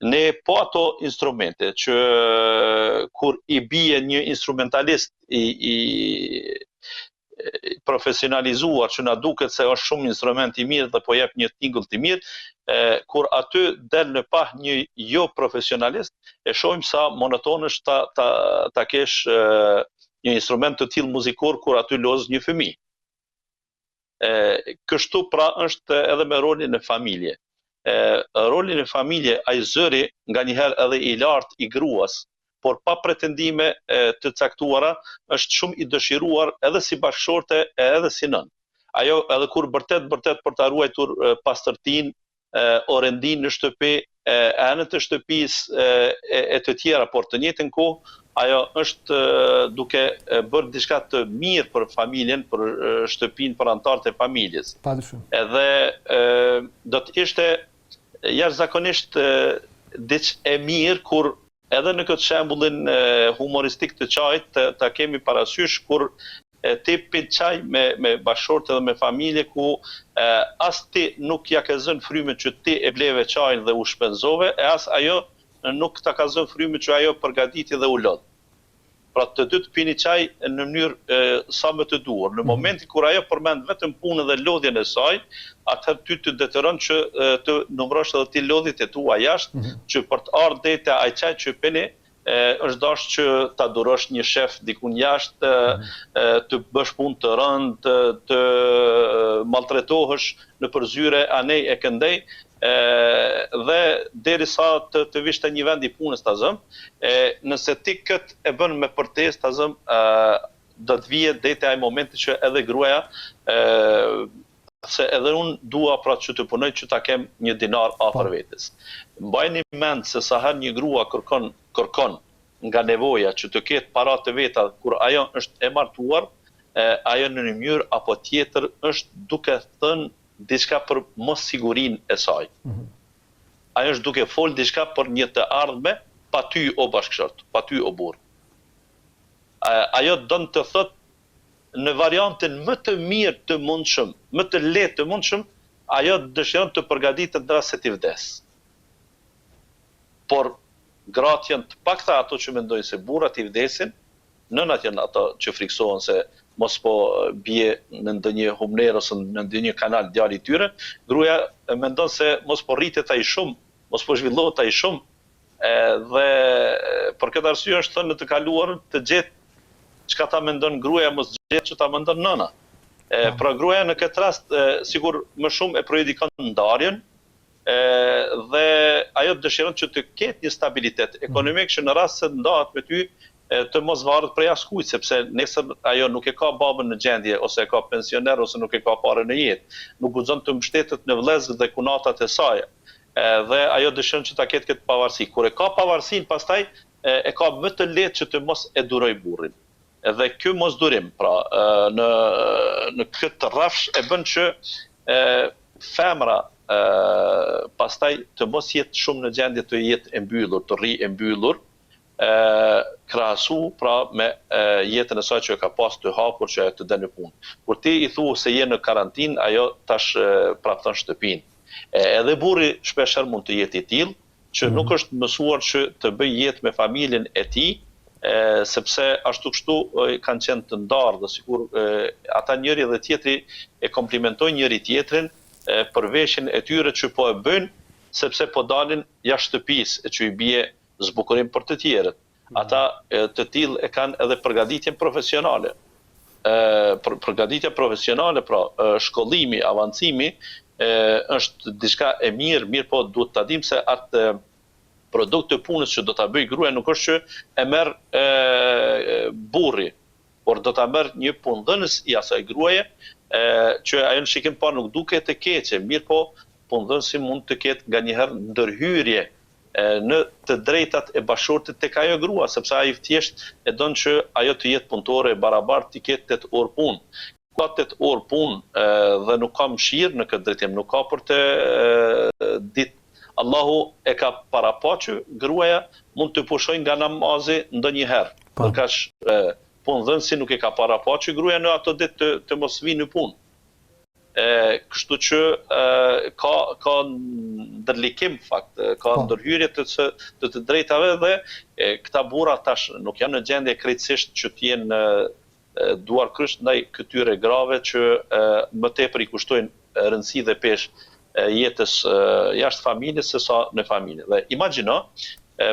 Ne po ato instrumente që kur i bie një instrumentalist i profesionalizuar që na duket se është shumë instrument i mirë dhe po jep një tingull të mirë, kur aty del në pah një jo profesionalist, e shohim sa monoton është ta kesh një instrument të tillë muzikor kur aty loz një fëmijë. Kështu pra është edhe me rolin e familje. Rolin e familje, ai zëri nga njëherë edhe i lartë i gruas, por pa pretendime të caktuara, është shumë i dëshiruar edhe si bashkëshorte edhe si nën. Ajo edhe kur vërtet për ta ruajtur pastërtinë, orendin në shtëpi, anët e shtëpisë e të tjera, por të njëjtën kohë ajo është duke bërë diçka të mirë për familjen, për shtëpinë, për anëtarët e familjes. Edhe do të ishte jashtëzakonisht diçka e mirë kur edhe në këtë shembullin humoristik të çajit ta kemi parasysh kur ti pin çaj me bashkëshortë dhe me familje ku as ti nuk ja ke zënë frymën që ti e bleve çajin dhe u shpenzove, e as ajo nuk ta ka zënë frymën që ajo përgatiti dhe u lodh. Pra të dy të pini çaj në mënyrë sa më të duhur. Në momentin kur ajo përmend vetëm punën dhe lodhjen e saj, atëherë ty të detyron që të numërosh edhe ti lodhjet e tua jashtë, që për të ardhur deri te ai çaj që pini, është dashur që ta durosh një shef dikun jashtë, të bësh punë të rëndë, të maltretohesh në përzyre anej e këndej, dhe derisa të vish te një vend i punës ta zëm, nëse ti këtë e bën me përtesë ta zëm, do të vije deri te ai momenti që edhe gruaja se edhe unë dua pra që të punoj që ta kem një dinar afër vetes. Mbajni mend se sa herë një grua kërkon nga nevoja që të ketë para të veta kur ajo është e martuar, ajo në një mënyrë apo tjetër është duke thënë diçka për mos sigurinë e saj. Ajo është duke fol diçka për një të ardhme pa ty o bashkëshort, pa ty o burr. Ajo don të thotë në variantin më të mirë të mundshëm, më të lehtë të mundshëm, ajo dëshiron të përgatitet në rast se ti vdes. Por gratë janë të pakta ato që mendojnë se burrat i vdesin, nënat janë ato që friksohen se mos po bie në ndonjë humner ose në ndonjë kanal djali i tyre, gruaja mendon se mos po rritet ai shumë, mos po zhvillohet ai shumë, dhe për këtë arsye është thënë në të kaluarën të gjetë çka ta mendon gruaja, mos gjetë që ta mendon nëna. Pra gruaja në këtë rast, sigur më shumë e prejudikon ndarjen, dhe ajo dëshiron që të ketë një stabilitet ekonomik që në rast se ndahet me ty të mos varet prej askujt, sepse nesër ajo nuk e ka babën në gjendje, ose e ka pensioner, ose nuk e ka parë në jetë, nuk guxon të mbështetet në vëllezër dhe kunatat e saj, dhe ajo dëshiron që ta ketë këtë pavarësi. Kur e ka pavarësinë, pastaj e ka më të lehtë që të mos e duroj burrin. Dhe ky mosdurim, pra, në këtë rrafsh e bën që femra pastaj të mos jetë shumë në gjendje të jetë e mbyllur, të rri e mbyllur, krahasu pra me jetën e saj që ka pas të hapur që ajo të dalë në punë. Kur ti i thu se je në karantinë, ajo tash prapton shtëpinë. Edhe burri shpeshherë mund të jetë i tillë që nuk është mësuar që të bëj jetë me familjen e tij, sepse ashtu kështu kanë qenë të ndarë dhe sikur ata njëri dhe tjetri e komplimentojnë njëri tjetrin për veshjen e tyre që po e bëjnë, sepse po dalin jashtë shtëpisë, që i bie zbukurim për të tjerët. Ata të tillë e kanë edhe përgatitjen profesionale. Përgatitja profesionale, pra shkollimi, avancimi, është diçka e mirë po duhet ta dimë se atë produkt të punës që do ta bëj gruaja nuk është që e merr burri, por do ta merr një punëdhënës i asaj gruaje, që ajo në shikim parë nuk duket të keqe, mirë po punëdhënësi mund të ketë nganjëherë ndërhyrje në të drejtat e bashortit tek ajo grua, sepse ai thjesht e don që ajo të jetë punëtore e barabartë, të ketë 8 orë punë. Ka 8 orë punë dhe nuk ka mëshirë në këtë drejtim, nuk ka për të ditë. Allahu e ka parapaqur gruaja mund të pushojë nga namazi ndonjëherë. Ndërkaq punëdhënësi nuk e ka parapaqur gruaja në ato ditë të mos vinë në punë. Kështu që ka ndërlikim fakt, ka ndërhyrje të drejtave dhe këta burra tash nuk janë në gjendje krejtësisht që të jenë duar krysh ndaj këtyre grave që më tepër i kushtojnë rëndësi dhe peshë jetës jashtë familjes se sa në familje. Dhe imagjino,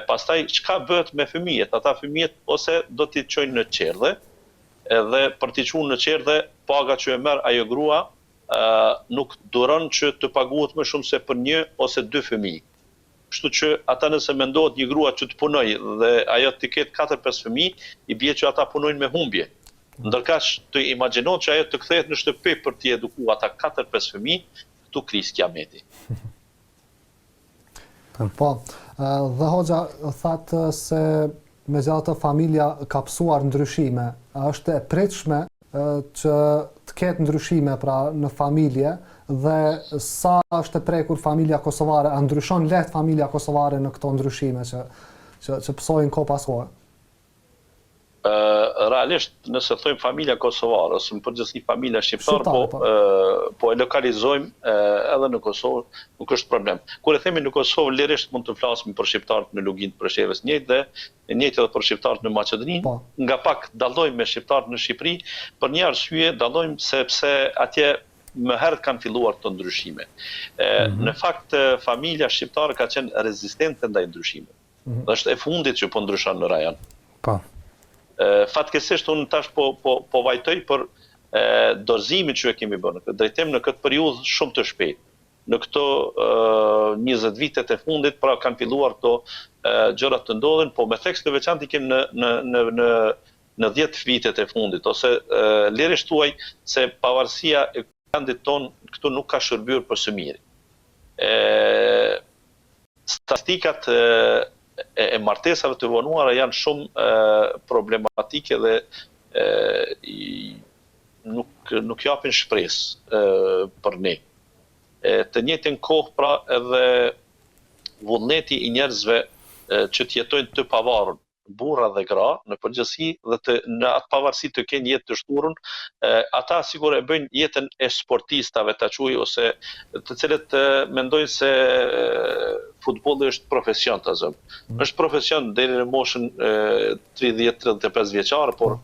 pastaj çka bëhet me fëmijët? Ata fëmijët ose do t'i çojnë në qerdhe, dhe për t'i çuar në qerdhe, paga që e merr ajo grua nuk duron që të paguhet më shumë se për 1 ose 2 fëmijë. Kështu që ata nëse mendohet një grua që të punojë dhe ajo të ketë 4-5 fëmijë, i bie që ata punojnë me humbje. Ndërkaq të imagjinohet që ajo të kthehet në shtëpi për t'i edukuar ata 4-5 fëmijë, tu kris kiameti. Po, dhe hoxha thatë se me gjatë familja ka pësuar ndryshime. Është e pritshme që të ketë ndryshime pra në familje dhe sa është e prekur familja kosovare, a ndryshon lehtë familja kosovare në këto ndryshime që pësojnë ko pas kohë? Realisht, nëse thojmë familja kosovare, ose në përgjithësi familja shqiptare, po e lokalizojmë edhe në Kosovë, nuk është problem. Kur e themi në Kosovë, lirisht mund të flasim për shqiptarët në Luginë të Preshevës njëjtë dhe njëjtë edhe për shqiptarët në Maqedoni, nga pak dallojmë me shqiptarët në Shqipëri, për një arsye dallojmë sepse atje më herët kanë filluar të ndryshime. Në fakt, familja shqiptare ka qenë rezistente ndaj ndryshimeve. Dhe është e fundit që po ndryshon në rajon. Fatkesisht unë tash po vajtoj për dorëzimin që e kemi bërë në këtë drejtim në këtë periudhë shumë të shpejtë. Në këto 20 vitet e fundit, pra kanë filluar këto gjërat të ndodhin, po me theks të veçantë i kemi në 10 vitet e fundit, ose lirisht thuaj se pavarësia e vendit ton këtu nuk ka shërbyer për së miri. Statistikat e martesave të vonuara janë shumë problematike dhe nuk japin shpresë për ne. Të njëjtën kohë pra edhe vullneti i njerëzve që të jetojnë të pavarur, burra dhe gra, në përgjithësi dhe në atë pavarësi të kenë jetë të shturën, ata sigur e bëjnë jetën e sportistave ta quaj, ose të cilët mendojnë se futbolli është profesion të zëmë. Është profesion deri në moshën 30-35 vjeçare, por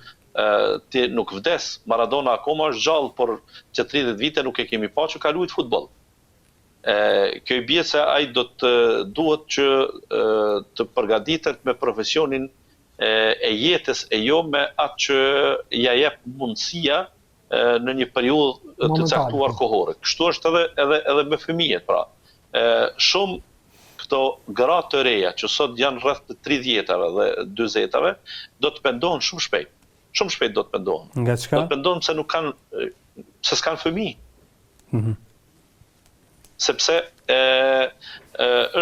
ti nuk vdes. Maradona akoma është gjallë, por që 30 vite nuk e kemi pa që ka luajtur futboll. Kjo i bie se ai duhet që të përgatitet me profesionin e jetës e jo me atë që ja jep mundësia në një periudhë të caktuar kohore. Kështu është edhe me fëmijët, pra. Shumë këto gra të reja që sot janë rreth të 30-ave dhe 40-ave, do të pendohen shumë shpejt. Shumë shpejt do të pendohen. Nga çka? Do të pendohen se s'kan fëmijë. Sepse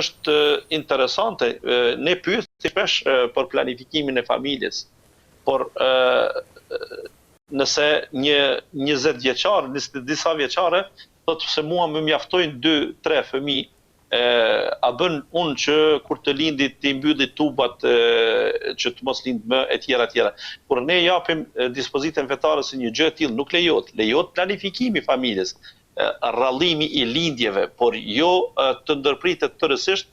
është interesante, ne pyesim shpesh për planifikimin e familjes, por nëse një 20 vjeçar, disa vjeçare, thotë se mua më mjaftojnë 2-3 fëmijë, a bën unë që kur të lindi të mbylli tubat që të mos lind më e tjera. Kur ne japim dispozitën fetare se një gjë e tillë nuk lejohet planifikimi i familjes, rrallimi i lindjeve, por jo të ndërpritet tërësisht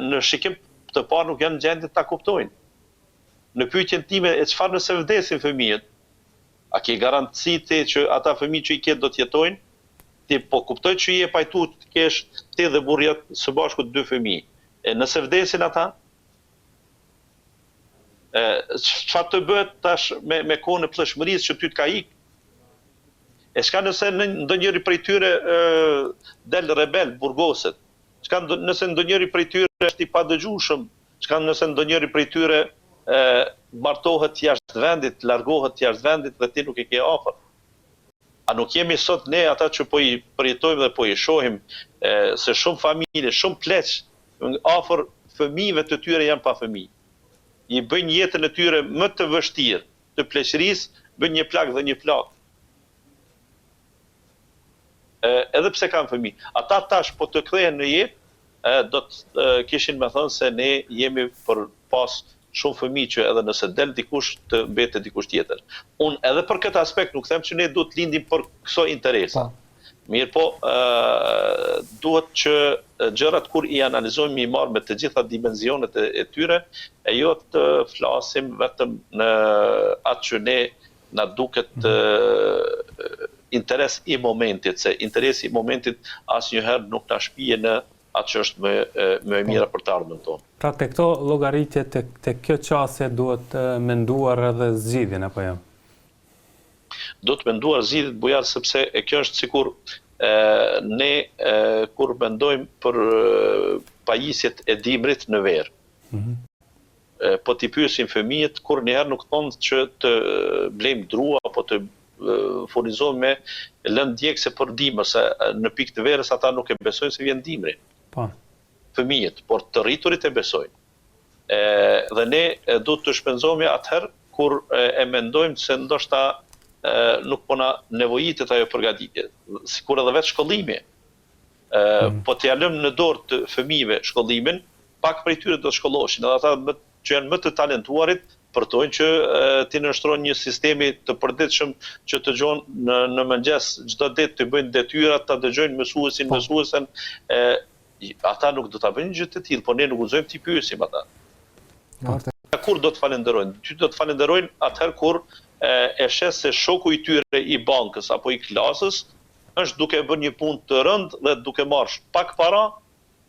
në shikim të parë nuk janë në gjendje ta kuptojnë. Në pyetjen time e çfarë nëse vdesin fëmijët? A ke garanci ti që ata fëmijë që i ke do të jetojnë? Ti po kuptoj që i e pajtu të kesh ti dhe burrja së bashku 2 fëmijë. Nëse vdesin ata, çfarë të bëhet tash me kohën e plotshmërisë që ty të ka ikë? E çka nëse ndonjëri prej tyre del rebel, burgoset? Çka nëse ndonjëri prej tyre është i padëgjueshëm? Çka nëse ndonjëri prej tyre martohet jashtë vendit, largohet jashtë vendit dhe ti nuk i ke afër? A nuk jemi sot ne ata që po i përjetojmë dhe po i shohim se shumë familje, shumë pleq afër fëmijëve të tyre janë pa fëmijë. I bëjnë jetën e tyre më të vështirë, të pleqërisë, bëjnë një plagë dhe një plagë. Edhe pse kanë fëmijë. Ata tash po të kthehen në jetë, do të kishin me thënë se ne jemi për pas shumë fëmijë që edhe nëse del dikush të mbetet dikush tjetër. Unë edhe për këtë aspekt nuk them që ne duhet lindim për këso interesa. Mirë po, duhet që gjërat kur i analizojmë i marrë me të gjitha dimenzionet e tyre, e jo të flasim vetëm në atë që ne na duket interes i momentit, se interesi i momentit asnjëherë nuk na shpije në atë që është më e mira për të ardhmen tonë. Pra te këto llogaritje, te kjo qasje duhet menduar edhe zgjidhjen apo jo? Do të menduar zgjidhjet bujar sepse kjo është sikur ne kur mendojmë për pajisjet e dimrit në verë. Po t'i pyesim fëmijët, kur njëherë nuk thonë që të blejmë drua apo të furnizohen me lëndë djegëse për dimër, se në pikë të verës ata nuk e besojnë se vjen dimri. Fëmijët, por të rriturit e besojnë. Dhe ne duhet të shpenzohemi atëherë kur e mendojmë se ndoshta nuk po na nevojitet ajo përgatitje, sikur edhe vetë shkollimi. Po t'ja lëmë në dorë të fëmijëve shkollimin, pak prej tyre do të shkollohen, edhe ata që janë më të talentuarit përtojnë që ti nështron një sistemi të përditshëm që të gjonë në mëngjes çdo ditë të bëjnë detyrat, ta dëgjojnë mësuesen, ata nuk do ta bëjnë gjë të tillë, por ne nuk guxojmë t'i pyesim ata. Kur do të falenderojnë? Ty do të falenderojnë atëherë kur e shes se shoku i tyre i bankës apo i klasës është duke bërë një punë të rëndë dhe duke marrë pak para,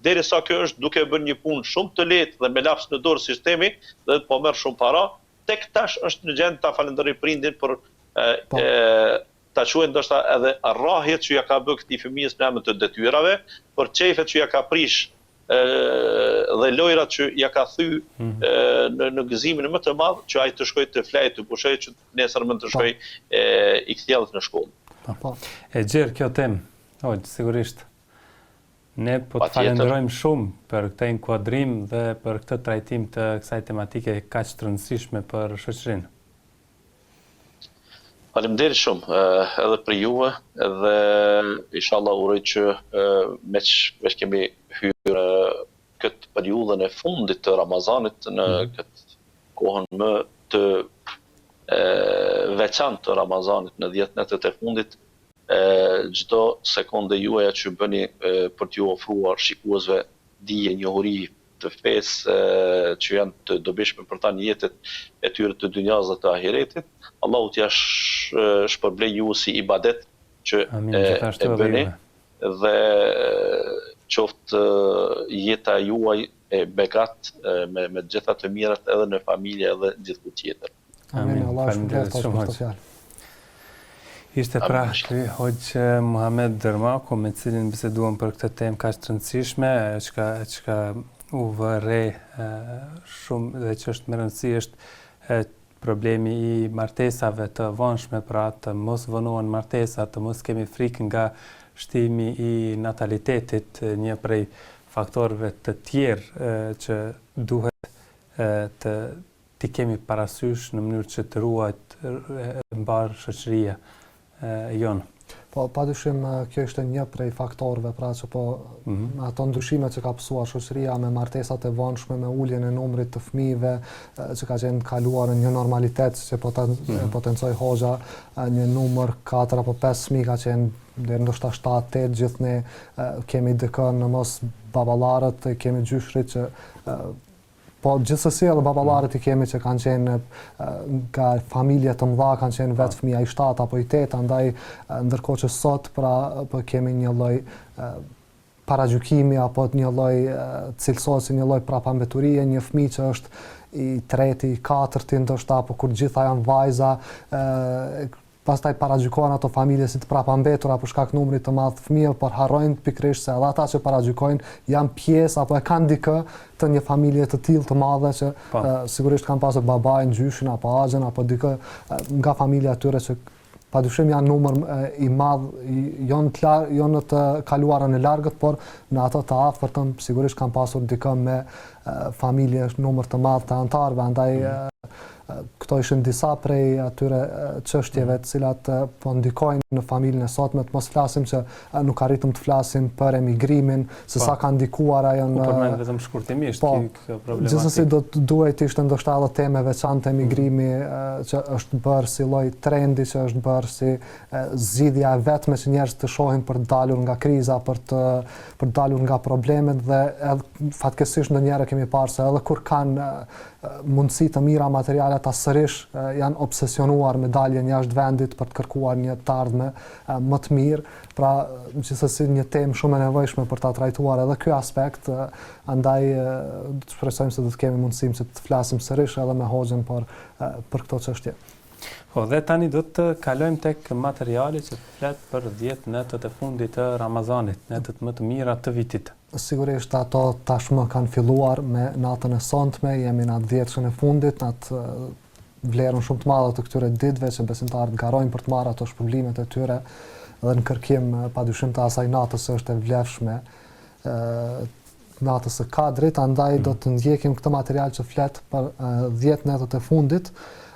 derisa kjo është duke bërë një punë shumë të lehtë dhe me laps në dorë sistemi dhe po merr shumë para, tek tash është në gjendje ta falenderoj prindin për ta quajë ndoshta edhe arrahjet që ja ka bërë këtij fëmijës në emër të detyrave, për çejfet që ja ka prish dhe lojrat që ja ka thy në gëzimin më të madh që ai të shkojë të flajë të pushojë që nesër mund të shkojë i kthjellet në shkollë. E gjerë kjo temë, sigurisht. Ne po të falenderojmë shumë për këtë inkuadrim dhe për këtë trajtim të kësaj tematike kaq të rëndësishme për shoqërinë. Faleminderit shumë edhe për juve, edhe inshallah uroj që veç kemi hyrë këtë periudhën e fundit të Ramazanit në këtë kohën më të veçantë të Ramazanit në 10 netët e fundit. Çdo sekonde juaja që bëni për t'ju ofruar shikuesve dije, njohuri të fesë që janë të dobishme për ta në jetët e tyre të dynjas dhe të ahiretit, Allahu t'ja shpërblej ju si ibadet që e bëni dhe qoftë jeta juaj e begat me gjitha të mirat edhe në familje edhe gjithku tjetër. Amin. Allah shpërblet shumë. Ishte pra ky hoqë Muhamed Dërmaku, me cilin biseduam për këtë temë kaq të rëndësishme, çka u vëre shumë dhe që është më rëndësi është problemi i martesave të vonshme, pra të mos vënohen martesa, të mos kemi frikë nga shtimi i natalitetit, një prej faktorëve të tjerë që duhet t'i kemi parasysh në mënyrë që të ruajt mbar shoqëria jonë. Po, padyshim kjo ishte një prej faktorëve, pra që ato ndryshimet që ka pësuar shoqëria me martesat e vonshme, me uljen e numrit të fëmijëve, që ka qenë kaluar në një normalitet që potencoj hoxha, një numër 4 apo 5 fëmijë ka qenë deri ndoshta 7-8 gjithë ne kemi dikë në mos baballarët, kemi gjyshrit që po gjithsesi edhe baballarët i kemi që kanë qenë nga familje të mëdha, kanë qenë vetë fëmija i 7 apo i 8, andaj ndërkohë që sot pra po kemi një lloj paragjykimi apo një lloj cilësohet si një lloj prapambeturie, një fëmijë që është i 3, i 4, ndoshta apo kur gjitha janë vajza, pastaj paragjykohen ato familje si të prapambetura për shkak numrit të madh të fëmijëve, por harrojnë pikërisht se edhe ata që paragjykojnë janë pjesë apo e kanë dikë të një familje të tillë të madhe që sigurisht kanë pasur babain, gjyshin apo axhen apo dikë nga familja e tyre që padyshim janë numër i madh, jo në të kaluarën e largët, por në ato të afërtën sigurisht kanë pasur dikë me familje numër të madh të anëtarëve, andaj këto ishin disa prej atyre çështjeve të cilat po ndikojnë në familjen e sotme, të mos flasim që nuk arritëm të flasim për emigrimin, se sa ka ndikuar ajo në përmend vetëm shkurtimisht kjo problematikë. Gjithsesi do të duhet ishte ndoshta edhe temë veçantë emigrimi që është bërë si lloj trendi, që është bërë si zgjidhja e vetme që njerëzit të shohin për të dalur nga kriza, për të dalur nga problemet dhe edhe fatkeqësisht ndonjëherë kemi parë se edhe kur kanë mundësi të mira materiale, ata sërish janë obsesionuar me daljen jashtë vendit për të kërkuar një të ardhme më të mirë. Pra, gjithsesi një temë shumë e nevojshme për ta trajtuar edhe ky aspekt, andaj shpresojmë se do të kemi mundësinë që të flasim sërish edhe me hoxhën për këto çështje. Po, dhe tani do të kalojmë tek materiali që flet për 10 netët e fundit të Ramazanit, netët më të mira të vitit. Sigurisht ato tashmë kanë filluar me natën e sonte, jemi në 10-shën e fundit, në atë vlerën shumë të madhe të këtyre ditëve që besimtarët garojnë për të marrë ato shpërblimet e tyre dhe në kërkim padyshim të asaj natës është e vlefshme, natës së Kadrit, andaj do të ndjekim këtë material që flet për 10 netët e fundit.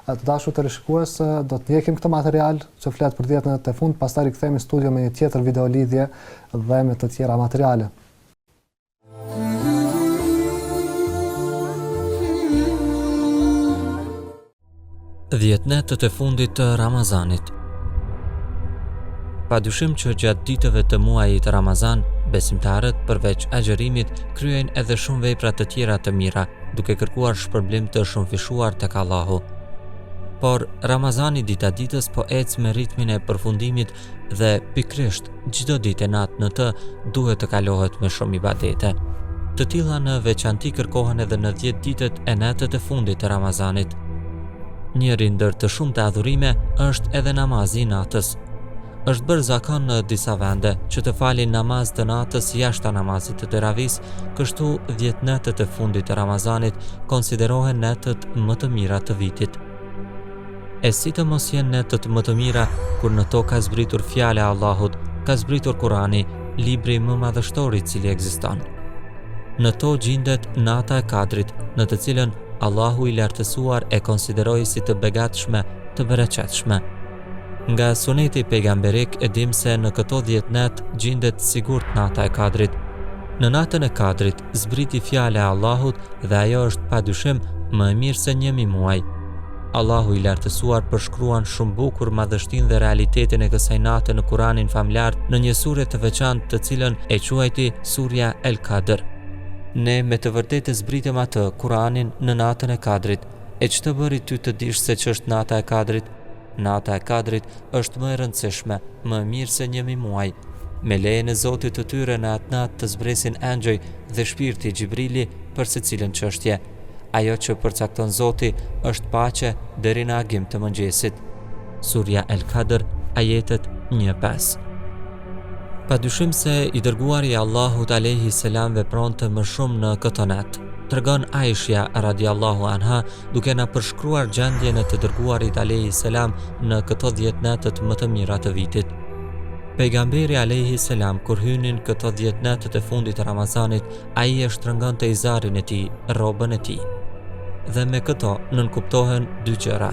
Të dashur teleshikues, do të ndjekim këtë material që flet për 10 netët e fundit, pastaj rikthehemi në studio me një tjetër videolidhje dhe me të tjera materiale. 10 netët e fundit të Ramazanit. Padyshim që gjatë ditëve të muajit Ramazan, besimtarët përveç agjërimit kryejnë edhe shumë vepra të tjera të mira, duke kërkuar shpërblim të shumëfishuar tek Allahu. Por Ramazani dita ditës po ecë me ritmin e përfundimit dhe pikrisht çdo ditë natë në të duhet të kalohet me shumë ibadete. Të tilla në veçanti kërkohen edhe në 10 ditët e netët e fundit të Ramazanit. Njëri ndër të shumta adhurime është edhe namazi i natës. Është bërë zakon në disa vende që të falin namaz të natës jashtë namazit të teravis, kështu 10 netët e fundit të Ramazanit konsiderohen netët më të mira të vitit. E si të mos jenë netët më të mira kur në to ka zbritur fjala e Allahut, ka zbritur Kurani, libri më madhështor i cili ekziston. Në to gjendet nata e Kadrit, në të cilën Allahu i lartësuar e konsideroi si të begatshme, të bereqetshme. Nga suneti pejgamberik e dim se në këto 10 net gjendet sigurt nata e Kadrit. Në natën e Kadrit zbriti fjala e Allahut dhe ajo është padyshim më e mirë se 1000 muaj. Allahu i lartësuar përshkruan shumë bukur madhështinë dhe realitetin e kësaj nate në Kuranin famlar në një sure të veçantë të cilën e quajti Surja El Kadr. Ne me të vërtetë zbritëm atë Kuranin në natën e Kadrit. E ç'të bëri ty të dish se ç'është nata e Kadrit? Nata e Kadrit është më e rëndësishme, më e mirë se 1000 muaj. Me lejen e Zotit të tyre në atë natë të zbresin engjëj dhe shpirti Gjibrili për secilën çështje. Ajo që përcakton Zoti është paqe deri në agim të mëngjesit. Surja El Kadr, ajetet 1-5. Padyshim se i dërguari i Allahut alayhi salam vepronte më shumë në këtë natë. Tregon Aisha radiallahu anha duke na përshkruar gjendjen e të dërguarit alayhi salam në këto 10 natët më të mira të vitit. Pejgamberi alayhi salam kur hynin këto 10 natët e fundit të Ramazanit, ai e shtrëngonte izarin e tij, rrobën e tij. Dhe me këto nënkuptohen 2 gjëra.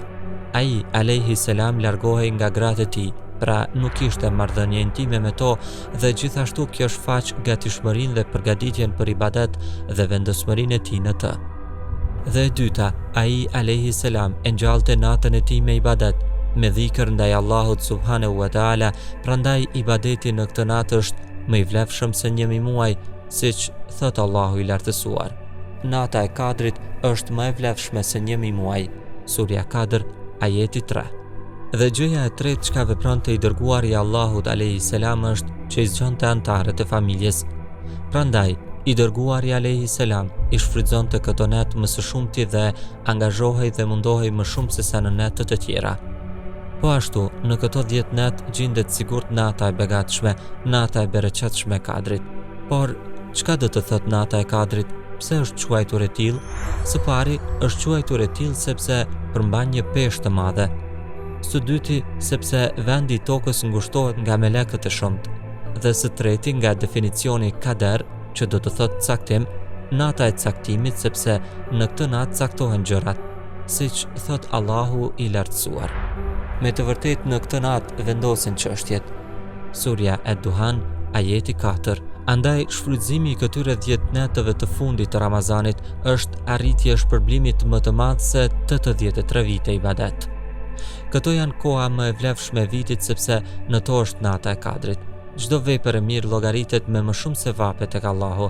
Ai alayhi salam largohej nga gratë e tij, pra nuk kishte marrëdhënie intime me to dhe gjithashtu kjo shfaq gatishmërinë dhe përgatitjen për ibadet dhe vendosmërinë e tij në të. Dhe e dyta, ai alayhi salam e ngjallte natën e tij me ibadet, me dhikër ndaj Allahut subhanahu wa taala, prandaj ibadeti në këtë natë është më i vlefshëm se 1 muaj, siç thot Allahu i lartësuar. Nata e Kadrit është më e vlefshme se 1 muaj. Surja Kadr, ajeti 3. Dhe gjëja e tretë çka vepronte i dërguari i Allahut alayhi salam është që i zgjonte antarët e familjes. Prandaj, i dërguari alayhi salam i shfrytëzonte këto natë më së shumti dhe angazhohej dhe mundohej më shumë se sa në natët e tjera. Po ashtu, në këto 10 natë gjendet sigurt nata e begatshme, nata e bereqetshme e Kadrit. Por çka do të thot nata e Kadrit? Pse është quajtur e tillë? Së pari, është quajtur e tillë sepse përmban një peshë të madhe. Së dyti, sepse vendi i tokës ngushtohet nga melekët e shumtë. Dhe së treti, nga definicioni kader, që do të thotë caktim, nata e caktimit sepse në këtë natë caktohen gjërat, siç thot Allahu i lartësuar. Me të vërtetë në këtë natë vendosen çështjet. Surja Ad-Duhan, ajeti 4. Andaj shfrytëzimi i këtyre 10 natëve të fundit të Ramazanit është arritje shpërblimit më të madh se 83 vite ibadet. Këto janë koha më e vlefshme e vitit sepse në to është nata e Kadrit. Çdo vepër e mirë llogaritet me më shumë sevape tek Allahu.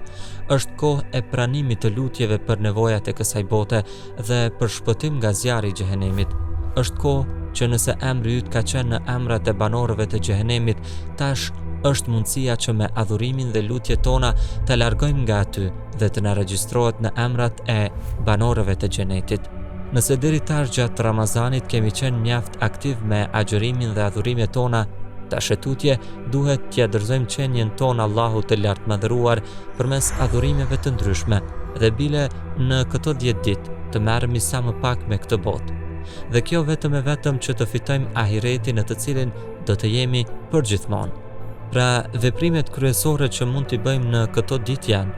Është kohë e pranimit të lutjeve për nevojat e kësaj bote dhe për shpëtim nga zjarri i xhehenemit. Është kohë që nëse emri yt ka qenë në emrat e banorëve të xhehenemit, tash është mundësia që me adhurimin dhe lutjet tona të largojmë nga aty dhe të na regjistrohet në emrat e banorëve të xhenetit. Nëse deri tash gjatë Ramazanit kemi qenë mjaft aktiv me agjërimin dhe adhurimet tona, tash e tutje duhet t'ia dorëzojmë qenjen tonë Allahut të lartmadhëruar përmes adhurimeve të ndryshme dhe bile në këto 10 ditë të merremi sa më pak me këtë botë. Dhe kjo vetëm e vetëm që të fitojmë ahiretin në të cilin do të jemi përgjithmonë. Pra, veprimet kryesore që mund t'i bëjmë në këto ditë janë: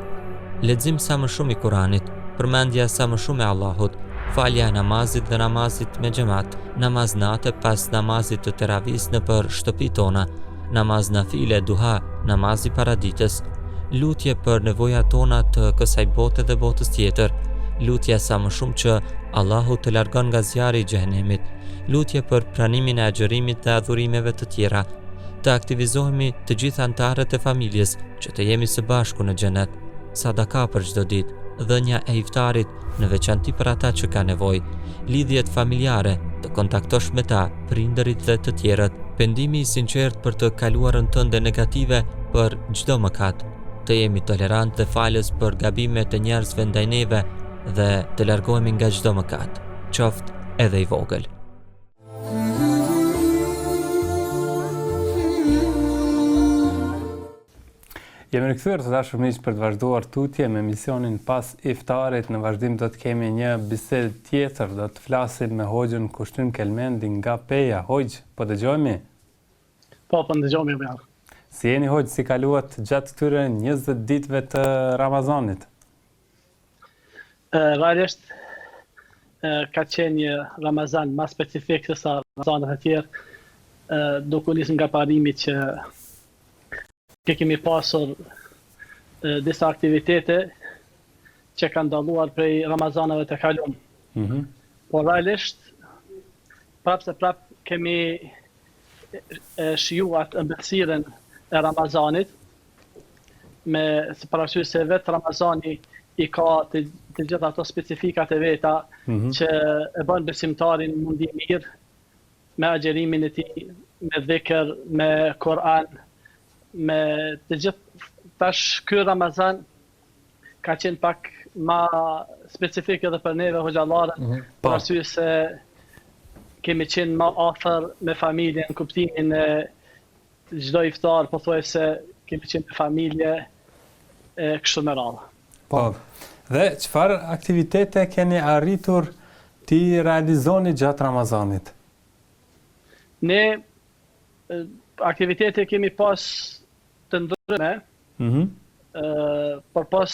lexim sa më shumë i Kuranit, përmendja sa më shumë e Allahut, falja e namazit dhe namazit me xhamat, namaz nate pas namazit të teravis në për shtëpi tona, namaz nafile duha, namazi paraditës, lutje për nevojat tona të kësaj bote dhe botës tjetër, lutja sa më shumë që Allahu të largon nga zjarri i xhehenemit, lutje për pranimin e agjërimit dhe adhurimeve të tjera, të aktivizohemi të gjithë antarët e familjes që të jemi së bashku në xhenet, sadaka për çdo ditë, dhënia e iftarit në veçanti për ata që ka nevojë, lidhjet familjare, të kontaktosh me ta, prindërit dhe të tjerët, pendimi i sinqert për të kaluarën tënde negative për çdo mëkat, të jemi tolerant dhe falës për gabimet e njerëzve ndaj neve dhe të largohemi nga çdo mëkat, qoftë edhe i vogël. Jemi rikthyer të dashur miq për të vazhduar tutje me misionin pas iftarit. Në vazhdim do të kemi një bisedë tjetër, do të flasim me Hoxhën Kushtrim Kelmendi nga Peja. Hoxh, po dëgjojmë? Po dëgjojmë më. Si jeni Hoxh, si kaluat gjatë këtyre 20 ditëve të Ramazanit? Realisht ka qenë një Ramazan më specifik se sa Ramazanët e tjerë, duke nisur nga parimi që kemi pasur disa aktivitete që kanë dalluar prej Ramazanëve të kaluam. Por realisht, prap kemi shijuar ëmbëlsirën e Ramazanit, me së parasysh se vetë Ramazani i ka të gjitha ato specifikat e veta që e bën besimtarin mundi mirë me agjerimin e tij, me dhikr, me Kur'an, me të gjithë. Tash ky Ramazan ka qenë pak ma specifik edhe për neve hoxhallarë, për arsye se kemi qenë më afër me familjen, kuptimin e çdo iftar, pothuajse kemi qenë me familje e kështu me radhë. Po. Dhe çfarë aktivitete keni arritur ti realizoni gjatë Ramazanit? Ne aktivitete kemi pas të ndryshme, por pas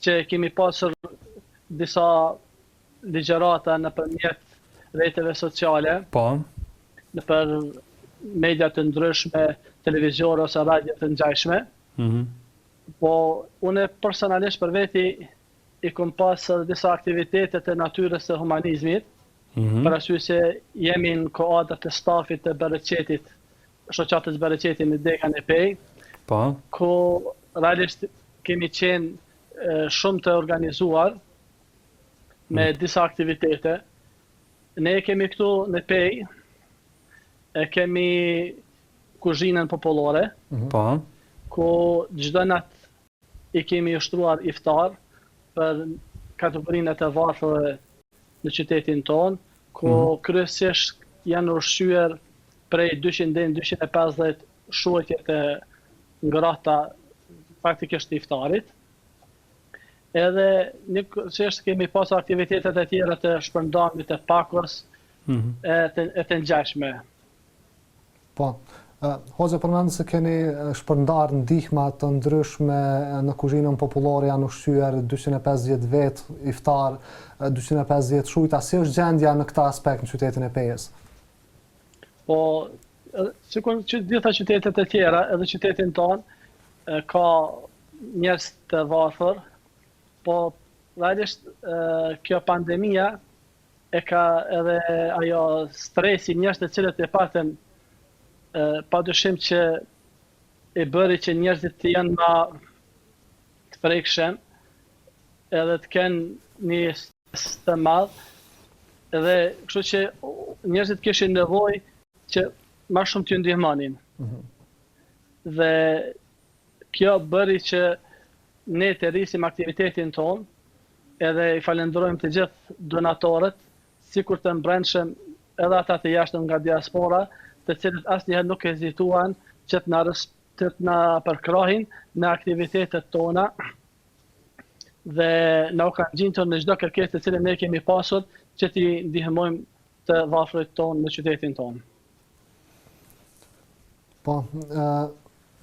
që kemi pasur disa ligjërata nëpërmjet rrjeteve sociale, Po. nëpër media të ndryshme, televizior ose radio të ngjashme. Po unë personalisht për veti i kam pasur disa aktivitete të natyrës së humanizmit, për arsye se jemi në kuadër të stafit të Bereqetit, shoqatës Bereqetit në dekën e Pej, Po. ku realisht kemi qenë shumë të organizuar me disa aktivitete. Ne kemi këtu në Pej, kemi kuzhinën popullore, Po. ku çdo natë i kemi ushtruar iftar për kategorinë të varfërve në qytetin tonë, ku kryesisht janë ushqyer prej 200 deri në 250 shuajtje të ngrata praktikisht të iftarit. Edhe njëkohësisht kemi pas aktivitetet e tjera të shpërndamit të pakos e të ngjashme. Po. Hoxha përmend se keni shpërndar ndihma të ndryshme në kuzhinën popullore, janë ushqyer 250 vet iftar, 250 shujta. Si është gjendja në këtë aspekt në qytetin e Pejës? Po, sikur që gjitha qytetet e tjera, edhe qytetin tonë ka njerëz të varfër, po realisht kjo pandemia e ka edhe ajo stresi njerëz të cilët e patën padyshim që e bëri që njerëzit të janë më të prekshëm, edhe të kenë një stres të madh, edhe kështu që njerëzit kishin nevojë që më shumë t'ju ndihmonin. Dhe kjo bëri që ne të rrisim aktivitetin ton, edhe i falenderojmë të gjithë donatorët, sikur të mbrëmshëm edhe ata të jashtëm nga diaspora, të cilët asnjëherë nuk hezituan që të na përkrahin në aktivitetet tona dhe na u kanë gjindur në çdo kërkesë të cilën ne kemi pasur që t'i ndihmojmë të varfrit tonë në qytetin tonë. Po,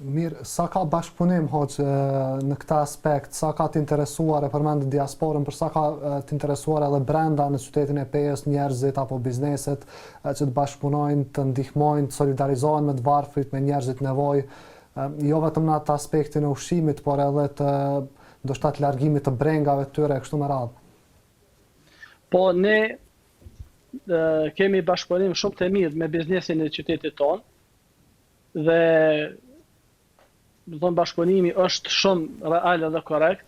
mirë, sa ka bashkëpunim hoqë në këta aspekt, sa ka t'interesuar, e përmendë diasporën, për sa ka t'interesuar edhe brenda në qytetin e Pejës njerëzit apo bizneset që të bashkëpunojnë, të ndihmojnë, të solidarizohen me të varfrit, me njerëzit nevojë, jo vetëm në atë aspektin e ushqimit, por edhe të ndoshta të largimit të brengave të tyre kështu me radhë. Po ne kemi bashkëpunim shumë të mirë me biznesin e qytetit tonë dhe bashkëpunimi është shumë real dhe korrekt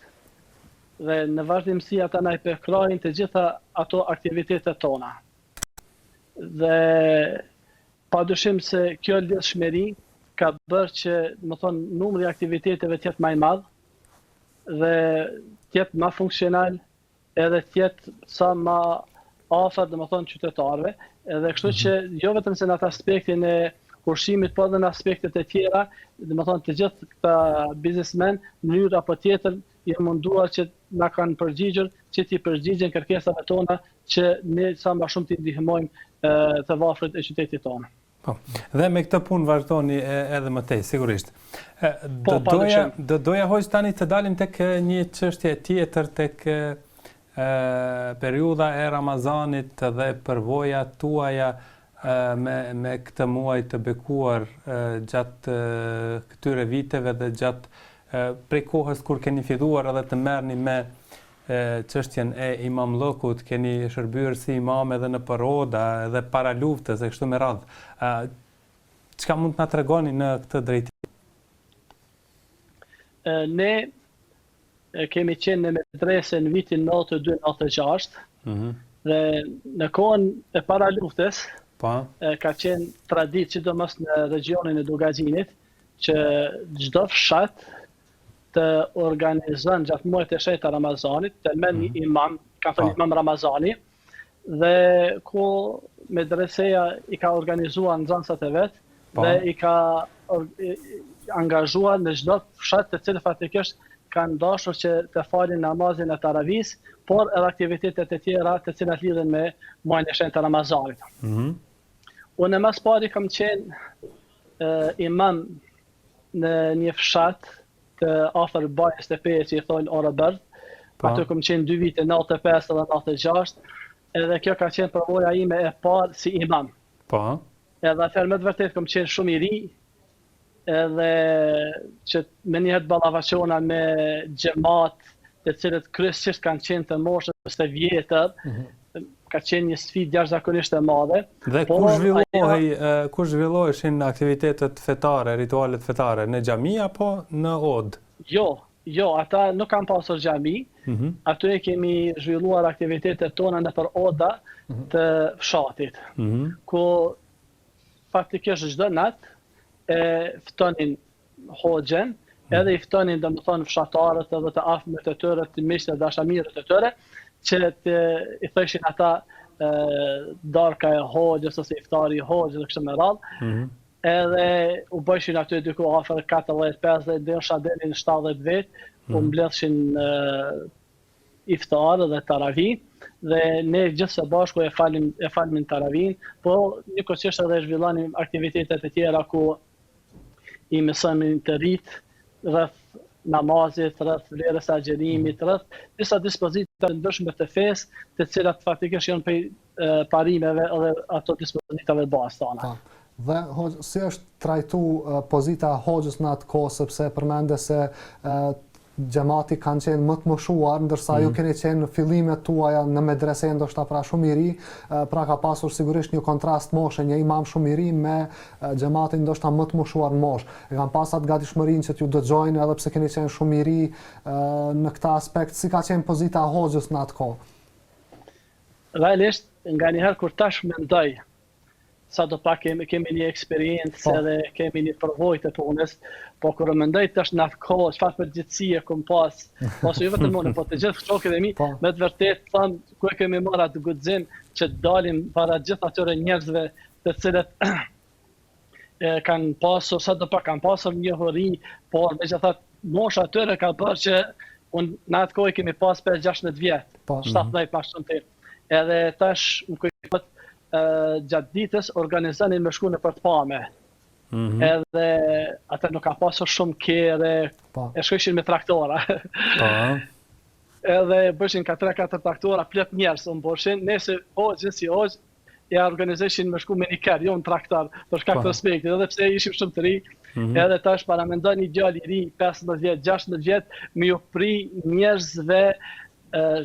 dhe në vazhdimsi ata na i përkrajnë të gjitha ato aktivitetet tona. Dhe padyshim se kjo lidhshmëri ka bërë që, numri i aktiviteteve të jetë më i madh dhe të jetë më funksional edhe të jetë sa më afër qytetarëve, edhe kështu që jo vetëm se në atë aspektin e ushqimit, po edhe në aspektet e tjera, të gjithë këta biznesmen në mënyrë apo tjetër janë munduar që na kanë përgjigjur që t'i përgjigjen kërkesave tona që ne sa më shumë t'i ndihmojmë të varfrit e qytetit tonë. Po. Dhe me këtë punë vazhdoni edhe më tej, sigurisht. Do doja hoqë tani të dalim tek një çështje tjetër, tek periudha e Ramazanit dhe përvoja tuaja me këtë muaj të bekuar gjatë këtyre viteve dhe gjatë prej kohës kur keni filluar edhe të merrni me çështjen e imamllëkut, keni shërbyer si imam edhe në paroda edhe para luftës e kështu me radhë. Çka mund të na tregoni në këtë drejtim? Ne kemi qenë në medrese në vitin 92-96 dhe në kohën e para luftës ka qenë traditë, sidomos në regionin e Dugazhinit, që çdo fshat të organizon gjatë muajit të shenjtë të Ramazanit, të merr një imam, ka thënë imam Ramazani, dhe ku medreseja i ka organizuar nxënësat e vet dhe i ka angazhuar në çdo fshat të cilët faktikisht kanë dashur që të falin namazin e Taravis, por edhe aktivitetet e tjera të cilat lidhen me muajin e shenjtë të Ramazanit. Unë mas pari kam qenë imam në një fshat të afër bajës të Peje që i thonë Orabërd. Aty kam qenë 2 vite, 95 dhe 96, edhe kjo ka qenë përvoja ime e parë si imam. Edhe atëherë me të vërtet kam qenë shumë i ri, edhe që me njëherë ballafaqona me xhamat të cilët kryesisht kanë qenë të moshës të vjetër, ka qenë një sfidë jashtëzakonisht e madhe. Dhe ku zhvilloheshin aktivitetet fetare, ritualet fetare, në xhami apo në od? Jo, ata nuk kanë pasur xhami. Aty kemi zhvilluar aktivitetet tona nëpër oda të fshatit, ku faktikisht çdo natë e ftonin hoxhen, edhe i ftonin domethënë fshatarët edhe të afërmit të tyre, të miqtë dhe dashamirët e tyre, që i thëshin ata darka e hoxhës ose iftari i hoxhës dhe kështu me radhë. Edhe u bëshin aty diku afër 40-50 ndoshta deri në 70 vet, u mbledhshin iftar dhe taravi, dhe ne gjithë së bashku e falim taravin, po njëkohësisht edhe zhvillonim aktivitetet e tjera ku i mësojmë të rit rreth namazit, rreth vlerës së agjerimit, rreth disa dispozita të ndryshme të fesë, të cilat faktikisht janë prej parimeve edhe ato dispozitave bazë tona. Dhe si është trajtu pozita e hoxhës në atë kohë, sepse përmende se xhamati kanë qenë më të moshuar, ndërsa ju keni qenë në fillimet tuaja në medrese ndoshta pra shumë i ri, pra ka pasur sigurisht një kontrast moshe, një imam shumë i ri me xhamatin ndoshta më të moshuar në moshë. E kanë pas atë gatishmërinë që t'ju dëgjojnë edhe pse keni qenë shumë i ri në këtë aspekt. Si ka qenë pozita e hoxhës në atë kohë? Realisht, nganjëherë kur tash mendoj, sa do pak kemi një eksperiencë edhe kemi një përvojë të punës, po kur mendoj tash në atë kohë, çfarë përgjegjësie kam pas, ose jo vetëm unë, po të gjithë shokët e mi, me të vërtetë them ku e kemi marrë atë guxim që dalim para gjithë atyre njerëzve të cilët kanë pasur, sa do pak kanë pasur një hori, por megjithatë mosha atyre ka bërë që unë në atë kohë kemi pas 5-16 vjet, 17 pas shumë të. Edhe tash më kujtohet gjatë ditës organizonin me shku në për të pame. Edhe atë nuk ka pasur shumë kere, e shkojshin me traktora. Edhe bëshin ka 3-4 traktora, plot njerëz unë bëshin, nese hoxhën si hoxh, ja organizeshin me shku me një kër, jo në traktor, për shkak të respektit, edhe pse ishim shumë të ri, edhe tash para mendoj një djalë i ri, 15 vjet, 16 vjet, me ju pri njerëzve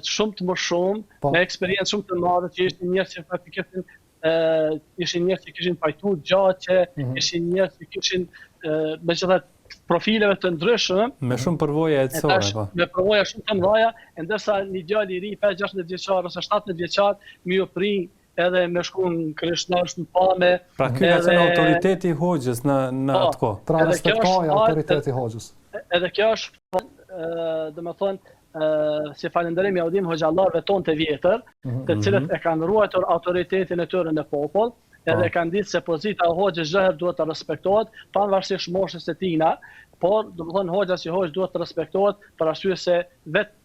shumë të më shumë, me eksperiencë shumë të madhe, që ishin njerëz që faktikisht ishin njerëz që kishin pajtuar gjatë, ishin njerëz që kishin megjithatë profileve të ndryshme, me shumë përvoja jetësore, po. Me përvoja shumë të mëdha, ndërsa një djalë i ri 5-16 vjeçar ose 17 vjeçar më u pri edhe me shku në Krishnash në pame. Pra ky ka qenë autoriteti i hoxhës në atë kohë. Pra respektoi autoriteti i hoxhës. Edhe kjo është, domethënë, si falënderim ja udhim hoxhallarëve tonë të vjetër, të cilët e kanë ruajtur autoritetin e tyre në popull, edhe kanë ditë se pozita e hoxhës çdo herë duhet të respektohet, pavarësisht moshës së tina, por domethënë hoxha si hoxh duhet të respektohet për arsye se vetë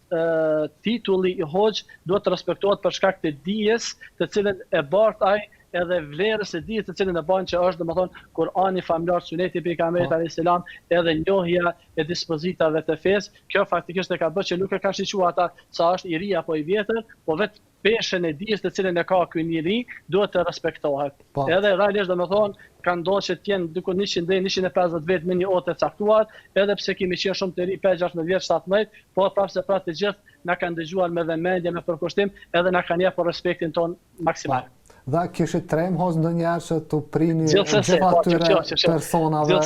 titulli i hoxh duhet të respektohet për shkak të dijes të cilën e bart ai, edhe vlerës e dijes të cilën e bën që është domethënë Kur'ani famlar, Suneti i pejgamberit alayhis salam, edhe njohja e dispozitave të fesë. Kjo faktikisht e ka bërë që nuk e ka shiquar ata sa është i ri apo i vjetër, po vetë peshën e dijes të cilën e ka ky njeri duhet të respektohet. Edhe realisht domethënë ka ndodhur që të jenë diku 100-150 vjet me një otë caktuar, edhe pse kemi qenë shumë të ri 5-16 vjet, 17, por prapse pra të gjithë na kanë dëgjuar me vëmendje, me përkushtim, edhe na kanë jepur respektin ton maksimal. Dhe kishit trem hoxh ndonjëherë që t'u prini gjithë atyre personave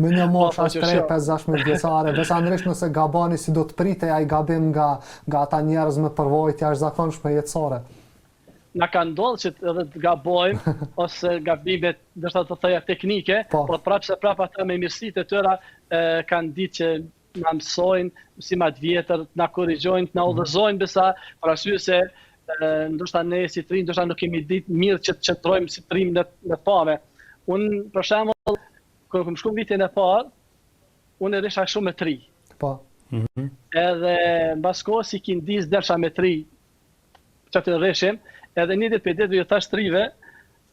me një moshë aq 3-5-16 vjeçare, veçanërisht nëse gaboni si do të pritej ai gabim nga ata njerëz me përvojë të jashtëzakonshme jetësore. Na ka ndodhur që edhe të gabojmë ose gabime, ndoshta të thoja teknike, por prapse ata me mirësitë e tyre kanë ditë që na mësojnë si më të vjetër, na korrigjojnë, na udhëzojnë besa, për arsye se ndoshta ne si të rinj, ndoshta nuk kemi ditë mirë që të qëndrojmë si të rinj në të pame. Unë, për shembull, kur kam shkuar vitin e parë, unë risha shumë me 3. Po. Edhe mbas kohës i kindis dersha me 3 që të rreshim, edhe një ditë për ditë ju thash 3-ve,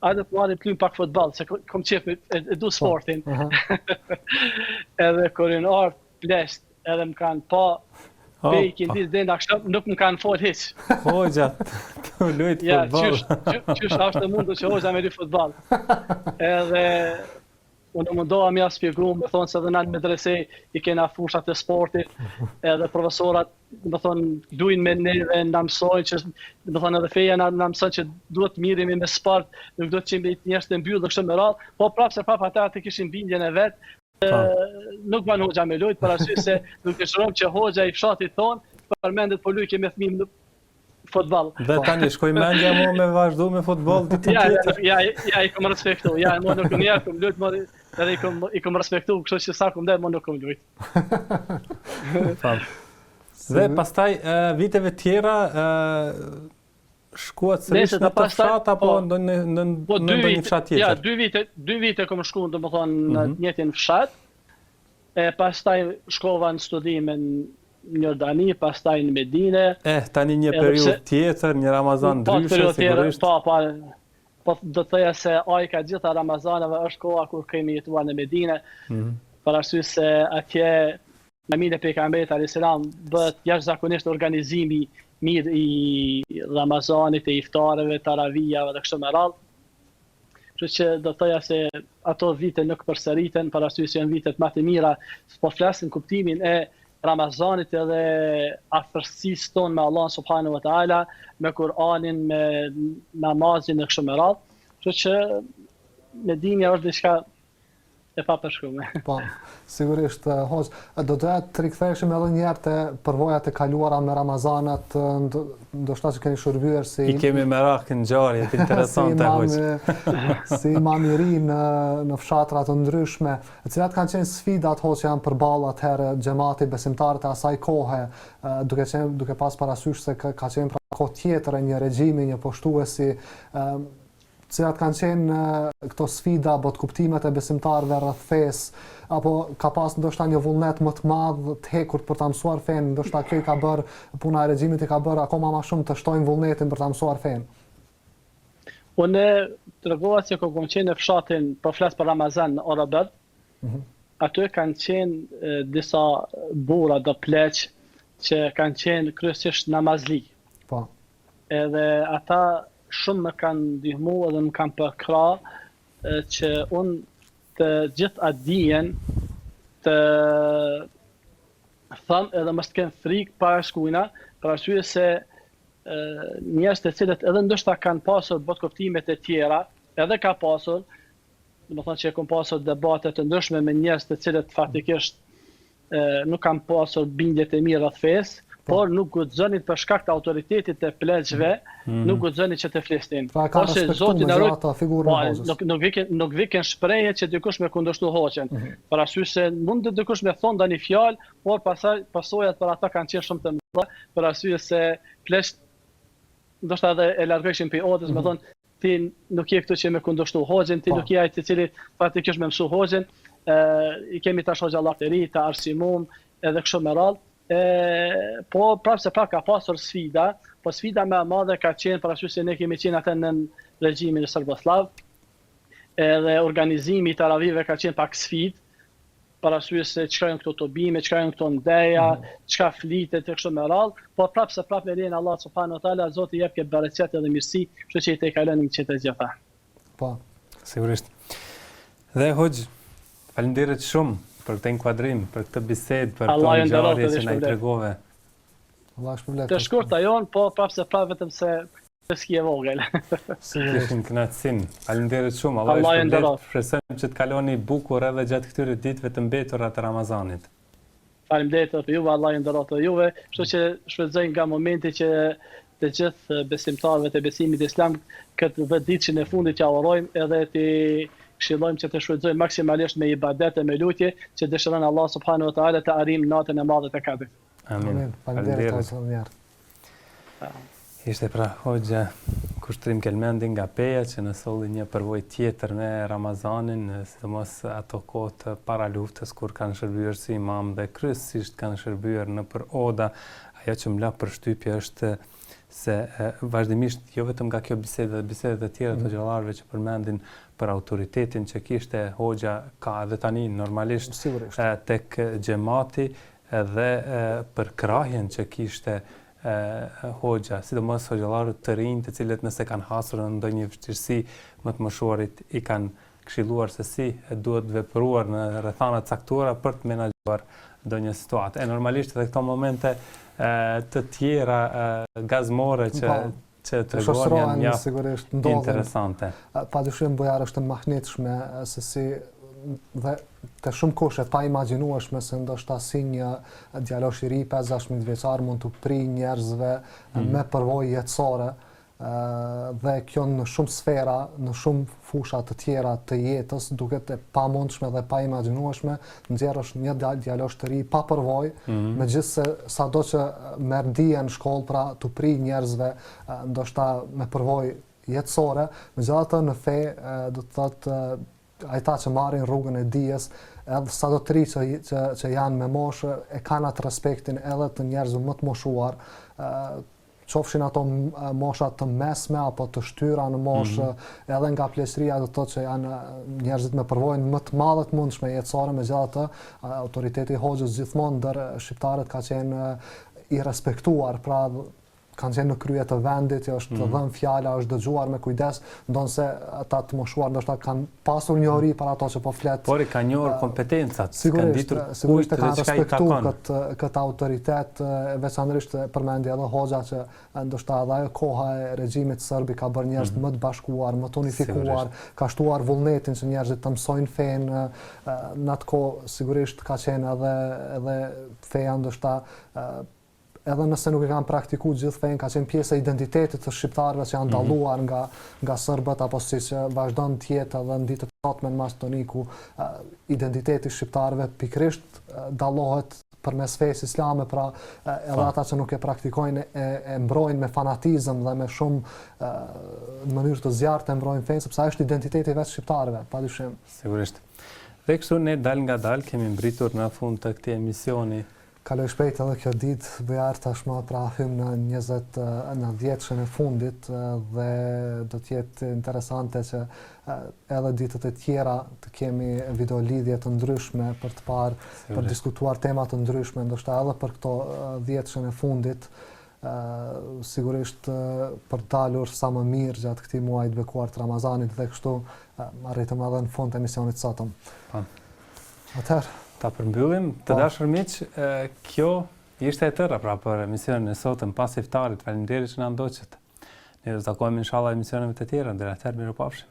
hajde të marrim plym pak futboll, se kom qef e du sportin. Edhe kur në ardh plesht, edhe më kanë pa pe i kindis dhe akşam nuk më kanë fol hiç. Hoxha, të lujt futboll. Ja, qysh është mundur që hoxha me dy futboll. Edhe unë mundoha me spjegu, më thonë se dhe në medrese i kena fushat e sportit, edhe profesorat, më thonë, dujnë me neve, në mësojnë që, më thonë, edhe feja në mësojnë që duhet mirimi me sport, nuk duhet që i njështë të mbyllë dhe kështë me radhë, po prapë se prapë ata të kishin bindjen e vetë, nuk ban hoxha me lujt, për arsye se nuk të shërom që hoxha i fshatit tonë, përmendet po luj kemi fëmijë në futboll. Dhe tani shkoj mendja mu me vazhdu me futboll ditën tjetër. Ja, i kom respektu. Ja, mo nuk një kom lut, mo edhe i kom respektu, kështu që sa kom dhe mo nuk kom lut. Dhe pastaj viteve tjera shkuat sërish në të fshat apo në ndonjë fshat tjetër? Ja, 2 vite kom shku, domethënë në njëjtin fshat. Pastaj shkova në studime në Jordani, pastaj në Medine. Tani një periudhë tjetër, një Ramazan ndryshe, sigurisht. Po do të thoya se ai ka gjitha Ramazaneve është koha kur kemi jetuar në Medine. Për arsye se atje Muhamed e pejgamberit alayhis salam bëhet jashtëzakonisht organizimi mirë i Ramazanit, e iftareve, taravijave dhe kështu me radhë. Kështu që do të thoya se ato vite nuk përsëriten, për arsye se janë vitet më të mira, po flasim kuptimin e Ramazanit edhe afërsisë tonë me Allah subhanahu wa taala, me Kur'anin, me namazin e kështu me radhë. Kështu që Medinja është diçka e papërshkuar. Po, sigurisht, hoq, do doja të riktheheshim edhe një herë te përvojat e kaluara me Ramazanat, ndoshta që keni shërbyer si i kemi merak në ngjarje të interesante hoq. Si imamiri në fshatra të ndryshme, cilat kanë qenë sfidat hoq janë përballë atëherë xhamati besimtarët e asaj kohe, duke pas parasysh se ka qenë pra kohë tjetër e një regjimi, një poshtuesi, cilat kanë qenë këto sfida, botkuptimet e besimtarëve rreth fesë, apo ka pas ndoshta një vullnet më të madh të hekur për ta mësuar fen, ndoshta kjo i ka bërë puna e regjimit i ka bërë akoma më shumë të shtojnë vullnetin për ta mësuar fen. Unë tregova se kur kam qenë në fshatin, po flas për Ramazan në Orabet, aty kanë qenë disa burra do pleq që kanë qenë kryesisht namazli. Po. Edhe ata shumë më kanë ndihmu edhe më kanë përkra që unë të gjithë atë dijen të thëmë edhe mos të kenë frikë para shkujna, për arsye se njerëz të cilët edhe ndoshta kanë pasur botkuptimet e tjera, edhe ka pasur, domethënë që kanë pasur debate të ndryshme me njerëz të cilët faktikisht nuk kanë pasur bindjet e mira rreth fesë, por nuk guxonin për shkak të autoritetit të pleqve, nuk guxonin që të flisnin. Ose Zoti na rrit, nuk viken shprehje që dikush me kundërshtu hoqen. Për arsye se mund të dikush me thonë tani fjalë, por pasojat për ata kanë qenë shumë të mëdha, për arsye se pleqt ndoshta edhe e largojshin pe odës, më thonë ti nuk je këtu që me kundërshtu hoxhen, ti nuk je ai i cili faktikisht më mësu hoxhen, i kemi tash hoxhallar të ri, të arsimum, edhe kështu me radhë. Po prapë se ka pasur sfida, po sfida më e madhe ka qenë për arsye se ne kemi qenë atë në regjimin e Serboslav, edhe organizimi i taravive ka qenë pak sfidë, për arsye se çka janë këto tobime, çka janë këto ndeja, çka flitet e kështu me radhë, po prapë se prapë lejen Allah subhanahu wa taala, Zoti jep ke bereqet edhe mirësi, kështu që i te kalojnë me çete gjitha. Po, sigurisht. Dhe hoxh, faleminderit shumë për këtë inkuadrim, për këtë bisedë, për këtë ngjarje që na i tregove. Allah shpërblet. Të shkurta jon, po prapë se prapë vetëm se ski e vogël. Sigurisht kënaqësinë. Faleminderit shumë. Allah ju shpërblet. Shpresojmë që të kaloni bukur edhe gjatë këtyre ditëve të mbetura të Ramazanit. Faleminderit për juve, Allah ju nderoft juve. Kështu që shpresoj nga momenti që të gjithë besimtarëve të besimit islam këtë 10 ditën e fundit që urojmë edhe të këshillojmë që të shfrytëzojmë maksimalisht me ibadet e me lutje, që dëshiron Allah subhanahu wa taala të arrijmë natën e madhe të Kadrit. Amin. Faleminderit. Ishte pra hoxha kushtrim kelmendin nga peja që në solli një përvojë tjetër me Ramazanin, sidomos ato kohë të para luftës kur kanë shërbyer si imam dhe kryesisht kanë shërbyer në për oda. Ajo që më la përshtypje është se vazhdimisht jo vetëm nga kjo bisedë dhe bisedet e tjera të xhallarëve që përmendin për autoritetin që kishte hoxha ka edhe tani normalisht tek xhamati edhe për krahjen që kishte hoxha, sidomos hoxhallarët të rinj, të cilët nëse kanë hasur në ndonjë vështirësi më të moshuarit i kanë këshilluar se si duhet vepruar në rrethana të caktuara për të menaxhuar ndonjë situatë. Normalisht edhe këto momente të tjera gazmore që tregojnë janë mjaft interesante. Padyshim bojar është e mahnitshme se si dhe të shumë kushe pa imagjinueshme se ndoshta si një djalosh i ri 5-6 vjeçar mund të pri njerëzve me përvojë jetësore dhe kjo në shumë sfera, në shumë fusha të tjera të jetës duket e pamundshme dhe pa imagjinueshme nxjerrësh një djalosh të ri pa përvojë, megjithse sado që merr dije në shkollë pra të pri njerëzve ndoshta me përvojë jetësore, megjithatë në fe do të thotë ata që marrin rrugën e dijes, edhe sado të ri që janë me moshë, e kanë atë respektin edhe të njerëzve më të moshuar, qofshin ato mosha të mesme apo të shtyra në moshë, edhe nga pleqëria do të thotë që janë njerëzit me përvojën më të madhe të mundshme jetësore, megjithatë autoriteti i hoxhës gjithmonë ndër shqiptarët ka qenë i respektuar, pra kanë qenë në krye të vendit, është dhënë fjala, është dëgjuar me kujdes, ndonse ata të moshuar ndoshta kanë pasur njohuri për ato që po flet. Por i kanë njohur kompetencat, kanë ditur sigurisht kanë respektuar këtë autoritet, veçanërisht përmendi edhe hoxha që ndoshta edhe ajo koha e regjimit serb i ka bërë njerëz më të bashkuar, më të unifikuar, ka shtuar vullnetin që njerëzit të mësojnë fenë, në atë kohë sigurisht ka qenë edhe feja ndoshta edhe nëse nuk e kanë praktikuar gjithë fenë, ka qenë pjesë e identitetit të shqiptarëve që janë dalluar nga serbët, apo siç vazhdon të jetë edhe në ditët e sotme në Maqedoni ku identiteti i shqiptarëve pikërisht dallohet përmes fesë islame, pra edhe ata që nuk e praktikojnë e mbrojnë me fanatizëm dhe me shumë në mënyrë të zjarrtë e mbrojnë fenë, sepse është identiteti vetë shqiptarëve, padyshim. Sigurisht. Dhe kështu ne dal nga dal kemi mbritur në fund të këtij emisioni. Kaloj shpejt edhe kjo ditë, bëjar tashmë pra hym në 10-shën e fundit dhe do të jetë interesante që edhe ditët e tjera të kemi video lidhje të ndryshme për të parë, për diskutuar tema të ndryshme, ndoshta edhe për këto 10-shën e fundit, sigurisht për dalur sa më mirë gjatë këtij muaji të bekuar të Ramazanit dhe kështu arritëm edhe në fund të emisionit sotëm. Atëherë ta përmbyllim, të dashur miq, kjo ishte e tëra pra për emisionin e sotëm pas iftarit. Faleminderit që na ndoqët. Ne do të takohemi inshallah emisioneve të tjera, deri atëherë mirupafshim.